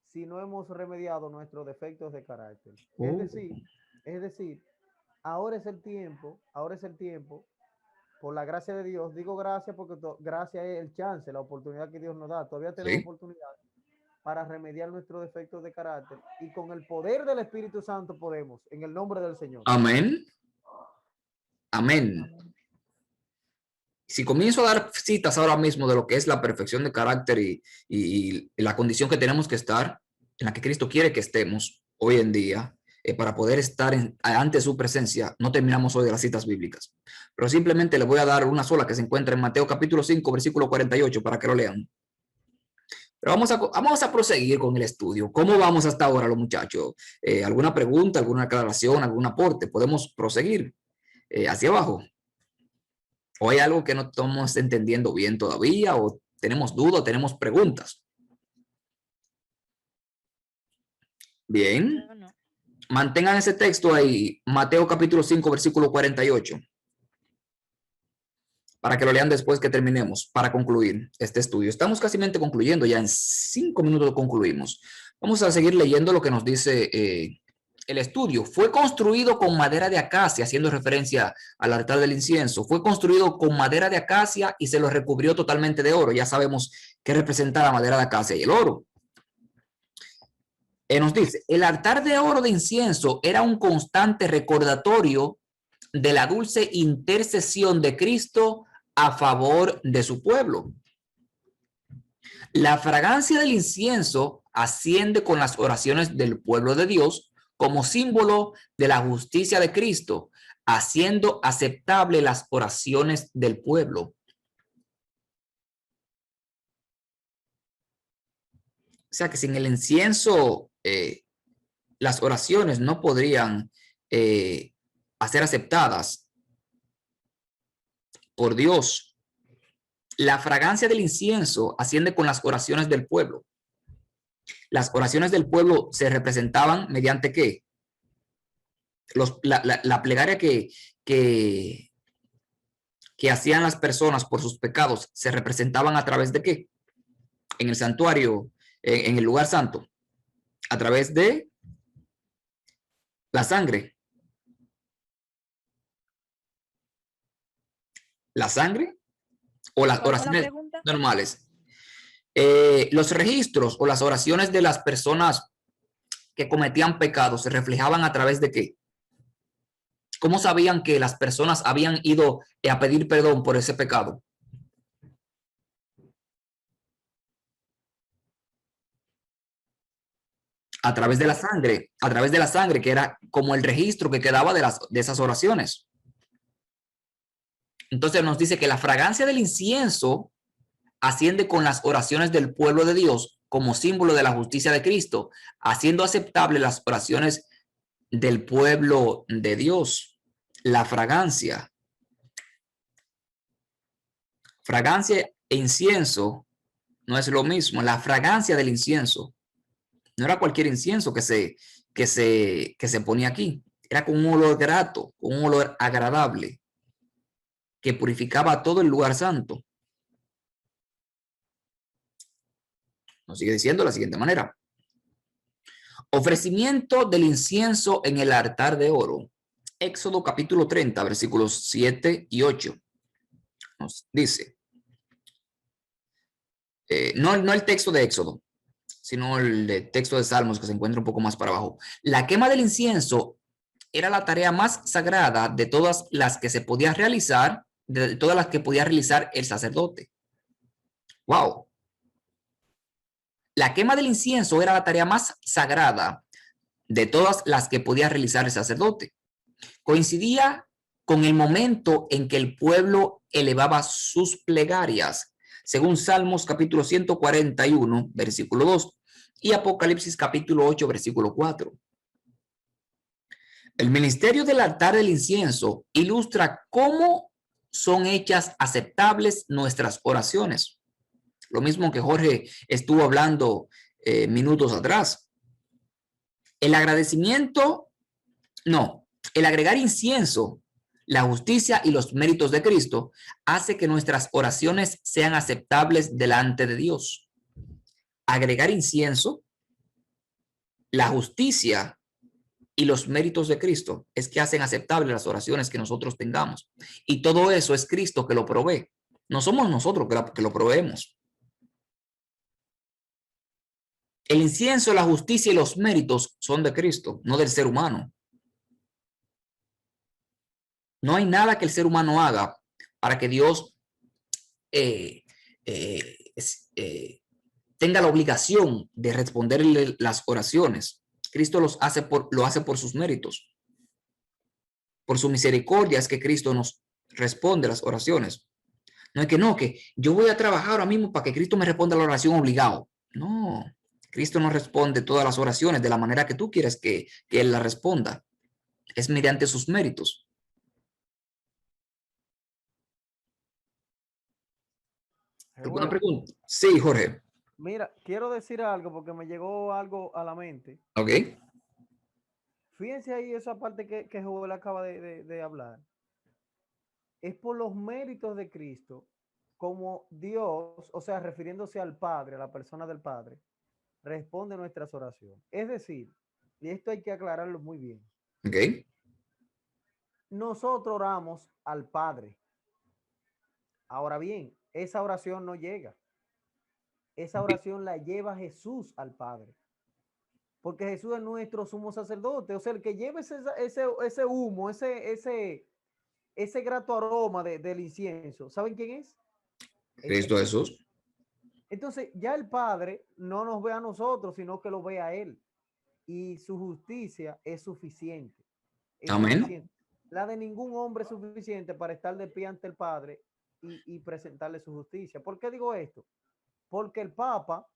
si no hemos remediado nuestros defectos de carácter. Es decir, ahora es el tiempo, por la gracia de Dios, digo gracias porque gracia es el chance, la oportunidad que Dios nos da. Todavía tenemos oportunidad para remediar nuestros defectos de carácter y con el poder del Espíritu Santo podemos, en el nombre del Señor. Amén. Amén. Si comienzo a dar citas ahora mismo de lo que es la perfección de carácter y la condición que tenemos que estar, en la que Cristo quiere que estemos hoy en día, para poder estar ante su presencia, no terminamos hoy de las citas bíblicas. Pero simplemente le voy a dar una sola que se encuentra en Mateo capítulo 5, versículo 48, para que lo lean. Pero vamos a proseguir con el estudio. ¿Cómo vamos hasta ahora, los muchachos? ¿Alguna pregunta, alguna aclaración, algún aporte? ¿Podemos proseguir hacia abajo? ¿O hay algo que no estamos entendiendo bien todavía? ¿O tenemos dudas, tenemos preguntas? Bien. No. Mantengan ese texto ahí, Mateo capítulo 5, versículo 48. Para que lo lean después que terminemos, para concluir este estudio. Estamos casi concluyendo, ya en 5 minutos concluimos. Vamos a seguir leyendo lo que nos dice el estudio. Fue construido con madera de acacia, haciendo referencia al altar del incienso. Fue construido con madera de acacia y se lo recubrió totalmente de oro. Ya sabemos qué representa la madera de acacia y el oro. Nos dice, el altar de oro de incienso era un constante recordatorio de la dulce intercesión de Cristo a favor de su pueblo. La fragancia del incienso asciende con las oraciones del pueblo de Dios como símbolo de la justicia de Cristo, haciendo aceptable las oraciones del pueblo. O sea que sin el incienso, las oraciones no podrían ser aceptadas por Dios. La fragancia del incienso asciende con las oraciones del pueblo. Las oraciones del pueblo se representaban mediante ¿qué? La plegaria que hacían las personas por sus pecados se representaban a través de ¿qué? En el santuario, en el lugar santo, a través de la sangre. La sangre o las oraciones normales. Los registros o las oraciones de las personas que cometían pecados se reflejaban a través de ¿qué? ¿Cómo sabían que las personas habían ido a pedir perdón por ese pecado? A través de la sangre, que era como el registro que quedaba de esas oraciones. Entonces nos dice que la fragancia del incienso asciende con las oraciones del pueblo de Dios como símbolo de la justicia de Cristo, haciendo aceptable las oraciones del pueblo de Dios. La fragancia. Fragancia e incienso no es lo mismo. La fragancia del incienso no era cualquier incienso que se ponía aquí. Era con un olor grato, con un olor agradable, que purificaba todo el lugar santo. Nos sigue diciendo de la siguiente manera. Ofrecimiento del incienso en el altar de oro. Éxodo capítulo 30, versículos 7 y 8. Nos dice. no el texto de Éxodo, sino el texto de Salmos, que se encuentra un poco más para abajo. La quema del incienso era la tarea más sagrada de todas las que se podía realizar, de todas las que podía realizar el sacerdote. ¡Wow! La quema del incienso era la tarea más sagrada de todas las que podía realizar el sacerdote. Coincidía con el momento en que el pueblo elevaba sus plegarias, según Salmos capítulo 141, versículo 2, y Apocalipsis capítulo 8, versículo 4. El ministerio del altar del incienso ilustra cómo son hechas aceptables nuestras oraciones. Lo mismo que Jorge estuvo hablando minutos atrás. El agregar incienso, la justicia y los méritos de Cristo hace que nuestras oraciones sean aceptables delante de Dios. Agregar incienso, la justicia y los méritos de Cristo es que hacen aceptables las oraciones que nosotros tengamos. Y todo eso es Cristo que lo provee. No somos nosotros que lo proveemos. El incienso, la justicia y los méritos son de Cristo, no del ser humano. No hay nada que el ser humano haga para que Dios tenga la obligación de responderle las oraciones. Cristo lo hace por sus méritos. Por su misericordia es que Cristo nos responde las oraciones. No es que yo voy a trabajar ahora mismo para que Cristo me responda la oración obligado. No, Cristo no responde todas las oraciones de la manera que tú quieres que Él la responda. Es mediante sus méritos. ¿Alguna pregunta? Sí, Jorge. Mira, quiero decir algo porque me llegó algo a la mente. Ok. Fíjense ahí esa parte que Joel acaba de hablar. Es por los méritos de Cristo, como Dios, o sea, refiriéndose al Padre, a la persona del Padre, responde nuestras oraciones. Es decir, y esto hay que aclararlo muy bien. Ok. Nosotros oramos al Padre. Ahora bien, esa oración no llega. Esa oración la lleva Jesús al Padre. Porque Jesús es nuestro sumo sacerdote. O sea, el que lleva ese humo, ese grato aroma del incienso, ¿saben quién es? Cristo Jesús. Entonces, ya el Padre no nos ve a nosotros, sino que lo ve a Él. Y su justicia es suficiente. Amén. Suficiente. La de ningún hombre es suficiente para estar de pie ante el Padre y presentarle su justicia. ¿Por qué digo esto? Porque el Papa,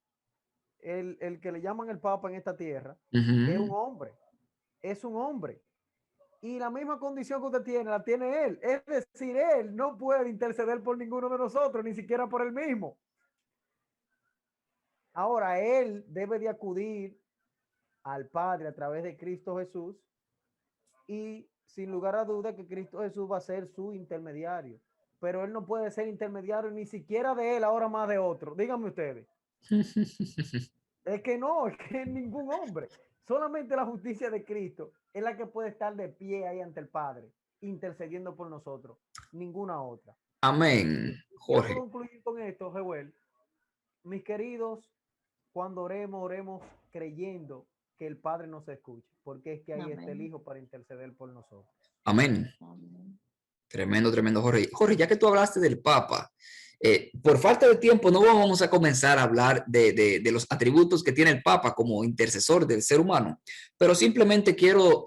el que le llaman el Papa en esta tierra, es un hombre. Es un hombre. Y la misma condición que usted tiene, la tiene él. Es decir, él no puede interceder por ninguno de nosotros, ni siquiera por él mismo. Ahora, él debe de acudir al Padre a través de Cristo Jesús y sin lugar a duda que Cristo Jesús va a ser su intermediario. Pero él no puede ser intermediario ni siquiera de él, ahora más de otro. Díganme ustedes. Es que ningún hombre. Solamente la justicia de Cristo es la que puede estar de pie ahí ante el Padre, intercediendo por nosotros. Ninguna otra. Amén. Jorge. Quiero concluir con esto, Joel. Mis queridos, cuando oremos creyendo que el Padre nos escuche, porque es que ahí está el Hijo para interceder por nosotros. Amén. Amén. Tremendo, tremendo, Jorge. Jorge, ya que tú hablaste del Papa, por falta de tiempo no vamos a comenzar a hablar de los atributos que tiene el Papa como intercesor del ser humano, pero simplemente quiero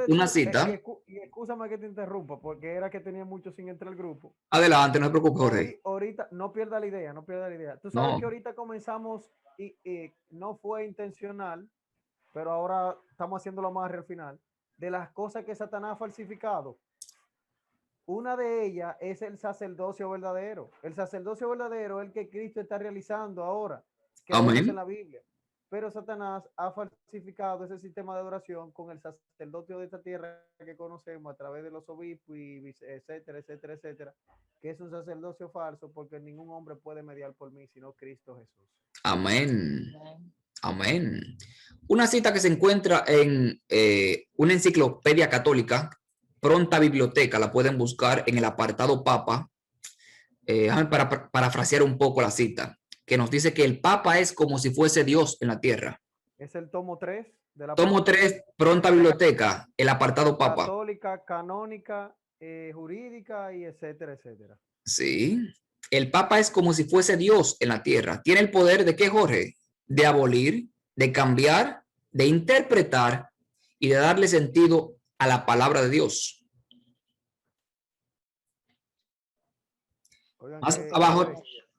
una cita. Y excúsame que te interrumpa, porque era que tenía mucho sin entrar al grupo. Adelante, no te preocupes, Jorge. Ahorita, no pierda la idea, no pierda la idea. Tú sabes que ahorita comenzamos y no fue intencional, pero ahora estamos haciendo la amarre al final, de las cosas que Satanás ha falsificado. Una de ellas es el sacerdocio verdadero. El sacerdocio verdadero es el que Cristo está realizando ahora, que vemos en la Biblia. Pero Satanás ha falsificado ese sistema de adoración con el sacerdocio de esta tierra que conocemos a través de los obispos y etcétera, etcétera, etcétera, que es un sacerdocio falso porque ningún hombre puede mediar por mí sino Cristo Jesús. Amén. Amén. Una cita que se encuentra en una enciclopedia católica, Pronta Biblioteca, la pueden buscar en el apartado Papa. parafrasear un poco la cita, que nos dice que el Papa es como si fuese Dios en la tierra. Es el tomo 3 de la Tomo 3, pronta biblioteca, el apartado Papa. Católica, canónica, jurídica y etcétera, etcétera. Sí, el Papa es como si fuese Dios en la tierra. Tiene el poder de ¿qué, Jorge? De abolir, de cambiar, de interpretar y de darle sentido a la palabra de Dios. Oigan,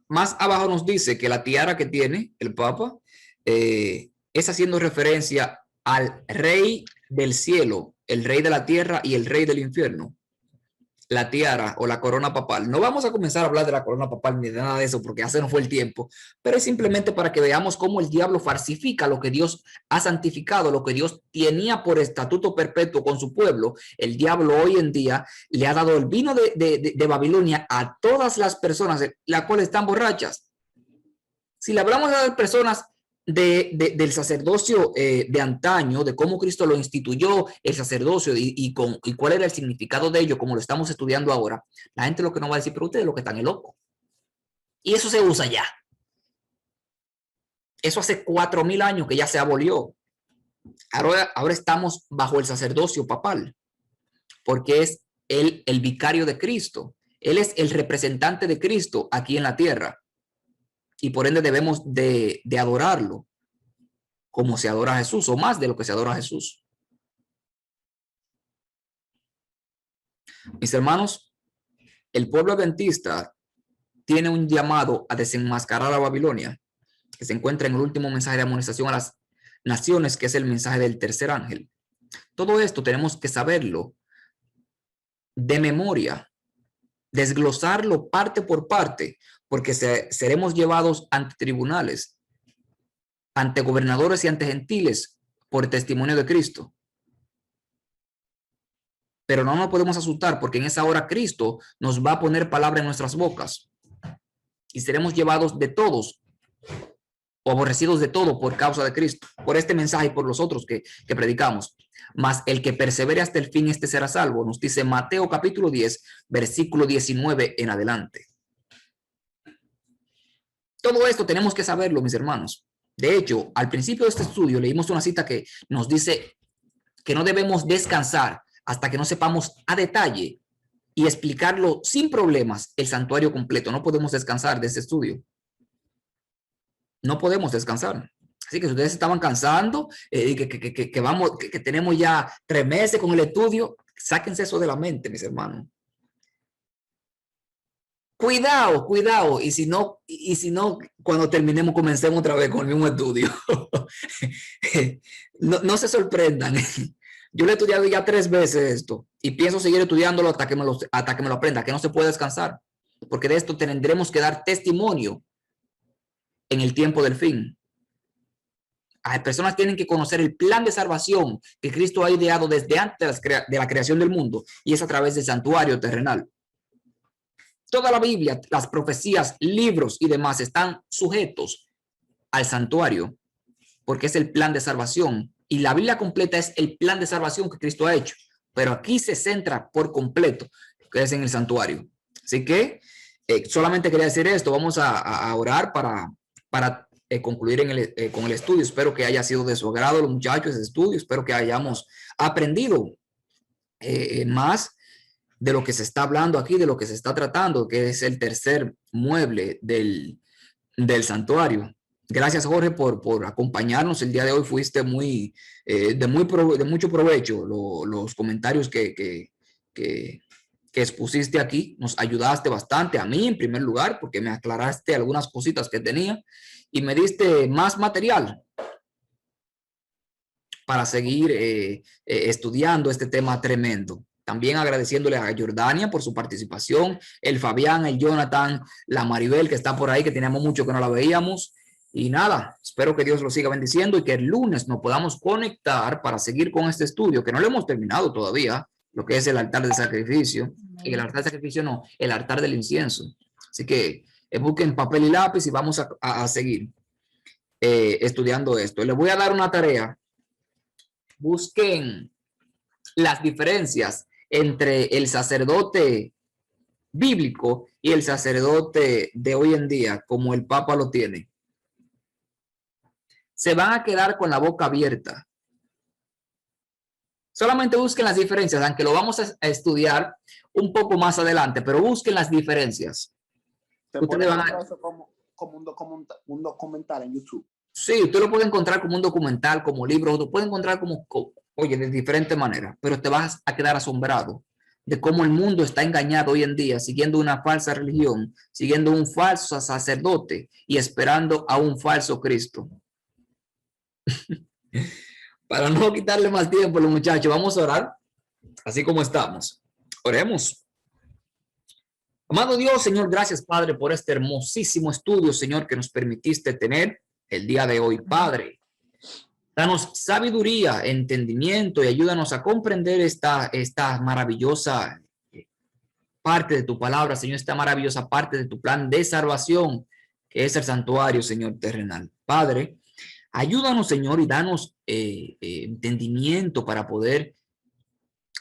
más abajo nos dice que la tiara que tiene el Papa es haciendo referencia al rey del cielo, el rey de la tierra y el rey del infierno. La tiara o la corona papal. No vamos a comenzar a hablar de la corona papal ni de nada de eso porque ya se nos fue el tiempo, pero es simplemente para que veamos cómo el diablo falsifica lo que Dios ha santificado, lo que Dios tenía por estatuto perpetuo con su pueblo. El diablo hoy en día le ha dado el vino de Babilonia a todas las personas, las cuales están borrachas. Si le hablamos a las personas del sacerdocio de antaño, de cómo Cristo lo instituyó, el sacerdocio y cuál era el significado de ello, como lo estamos estudiando ahora, la gente lo que nos va a decir, pero ustedes lo que están es loco. Y eso se usa ya. Eso hace 4000 años que ya se abolió. Ahora estamos bajo el sacerdocio papal, porque es el vicario de Cristo. Él es el representante de Cristo aquí en la tierra. Y por ende debemos de adorarlo como se adora a Jesús, o más de lo que se adora a Jesús. Mis hermanos, el pueblo adventista tiene un llamado a desenmascarar a Babilonia, que se encuentra en el último mensaje de amonestación a las naciones, que es el mensaje del tercer ángel. Todo esto tenemos que saberlo de memoria, desglosarlo parte por parte, porque seremos llevados ante tribunales, ante gobernadores y ante gentiles por testimonio de Cristo. Pero no nos podemos asustar porque en esa hora Cristo nos va a poner palabra en nuestras bocas y seremos llevados de todos o aborrecidos de todo por causa de Cristo, por este mensaje y por los otros que predicamos. Mas el que persevere hasta el fin, este será salvo, nos dice Mateo capítulo 10, versículo 19 en adelante. Todo esto tenemos que saberlo, mis hermanos. De hecho, al principio de este estudio leímos una cita que nos dice que no debemos descansar hasta que no sepamos a detalle y explicarlo sin problemas el santuario completo. No podemos descansar de este estudio. No podemos descansar. Así que si ustedes estaban cansando y que tenemos ya 3 meses con el estudio, sáquense eso de la mente, mis hermanos. Cuidado, cuidado. Y si no, cuando terminemos, comencemos otra vez con el mismo estudio. No se sorprendan. Yo lo he estudiado ya 3 veces esto y pienso seguir estudiándolo hasta que me lo aprenda, que no se puede descansar, porque de esto tendremos que dar testimonio en el tiempo del fin. Las personas tienen que conocer el plan de salvación que Cristo ha ideado desde antes de la creación del mundo, y es a través del santuario terrenal. Toda la Biblia, las profecías, libros y demás están sujetos al santuario, porque es el plan de salvación. Y la Biblia completa es el plan de salvación que Cristo ha hecho. Pero aquí se centra por completo, que es en el santuario. Así que solamente quería decir esto. Vamos a orar para concluir con el estudio. Espero que haya sido de su agrado, los muchachos, ese estudio. Espero que hayamos aprendido más de lo que se está hablando aquí, de lo que se está tratando, que es el tercer mueble del santuario. Gracias, Jorge, por acompañarnos el día de hoy. Fuiste de mucho provecho. Los comentarios que expusiste aquí, nos ayudaste bastante a mí en primer lugar, porque me aclaraste algunas cositas que tenía y me diste más material para seguir estudiando este tema tremendo. También agradeciéndole a Jordania por su participación, el Fabián, el Jonathan, la Maribel que está por ahí, que teníamos mucho que no la veíamos. Y nada, espero que Dios lo siga bendiciendo y que el lunes nos podamos conectar para seguir con este estudio, que no lo hemos terminado todavía, lo que es el altar del sacrificio. Y el altar del sacrificio no, el altar del incienso. Así que busquen papel y lápiz y vamos a seguir estudiando esto. Les voy a dar una tarea. Busquen las diferencias entre el sacerdote bíblico y el sacerdote de hoy en día, como el Papa lo tiene, se van a quedar con la boca abierta. Solamente busquen las diferencias, aunque lo vamos a estudiar un poco más adelante, pero busquen las diferencias. Se puede encontrar eso como un documental en YouTube. Sí, usted lo puede encontrar como un documental, como libro, lo puede encontrar como, oye, de diferentes maneras, pero te vas a quedar asombrado de cómo el mundo está engañado hoy en día, siguiendo una falsa religión, siguiendo un falso sacerdote y esperando a un falso Cristo. Para no quitarle más tiempo a los muchachos, vamos a orar, así como estamos. Oremos. Amado Dios, Señor, gracias, Padre, por este hermosísimo estudio, Señor, que nos permitiste tener el día de hoy, Padre. Danos sabiduría, entendimiento y ayúdanos a comprender esta maravillosa parte de tu palabra, Señor, esta maravillosa parte de tu plan de salvación, que es el santuario, Señor, terrenal. Padre, ayúdanos, Señor, y danos entendimiento para poder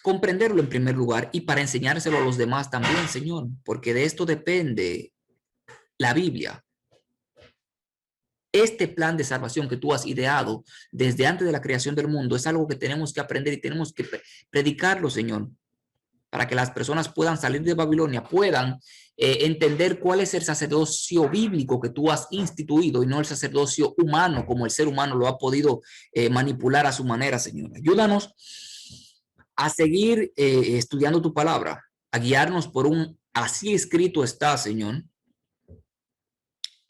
comprenderlo en primer lugar y para enseñárselo a los demás también, Señor, porque de esto depende la Biblia. Este plan de salvación que tú has ideado desde antes de la creación del mundo es algo que tenemos que aprender y tenemos que predicarlo, Señor, para que las personas puedan salir de Babilonia, puedan entender cuál es el sacerdocio bíblico que tú has instituido y no el sacerdocio humano, como el ser humano lo ha podido manipular a su manera, Señor. Ayúdanos a seguir estudiando tu palabra, a guiarnos por un así escrito está, Señor,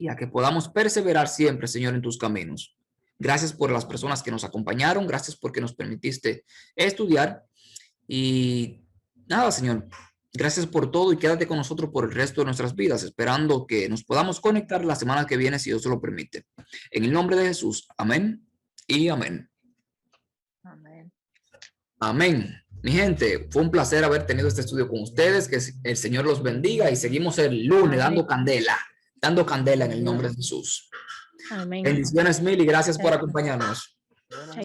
y a que podamos perseverar siempre, Señor, en tus caminos. Gracias por las personas que nos acompañaron, gracias porque nos permitiste estudiar y nada, Señor, gracias por todo y quédate con nosotros por el resto de nuestras vidas, esperando que nos podamos conectar la semana que viene, si Dios lo permite. En el nombre de Jesús, amén y amén. Amén. Amén. Mi gente, fue un placer haber tenido este estudio con ustedes, que el Señor los bendiga y seguimos el lunes dando candela en el nombre de Jesús. Amén. Bendiciones mil y gracias por acompañarnos.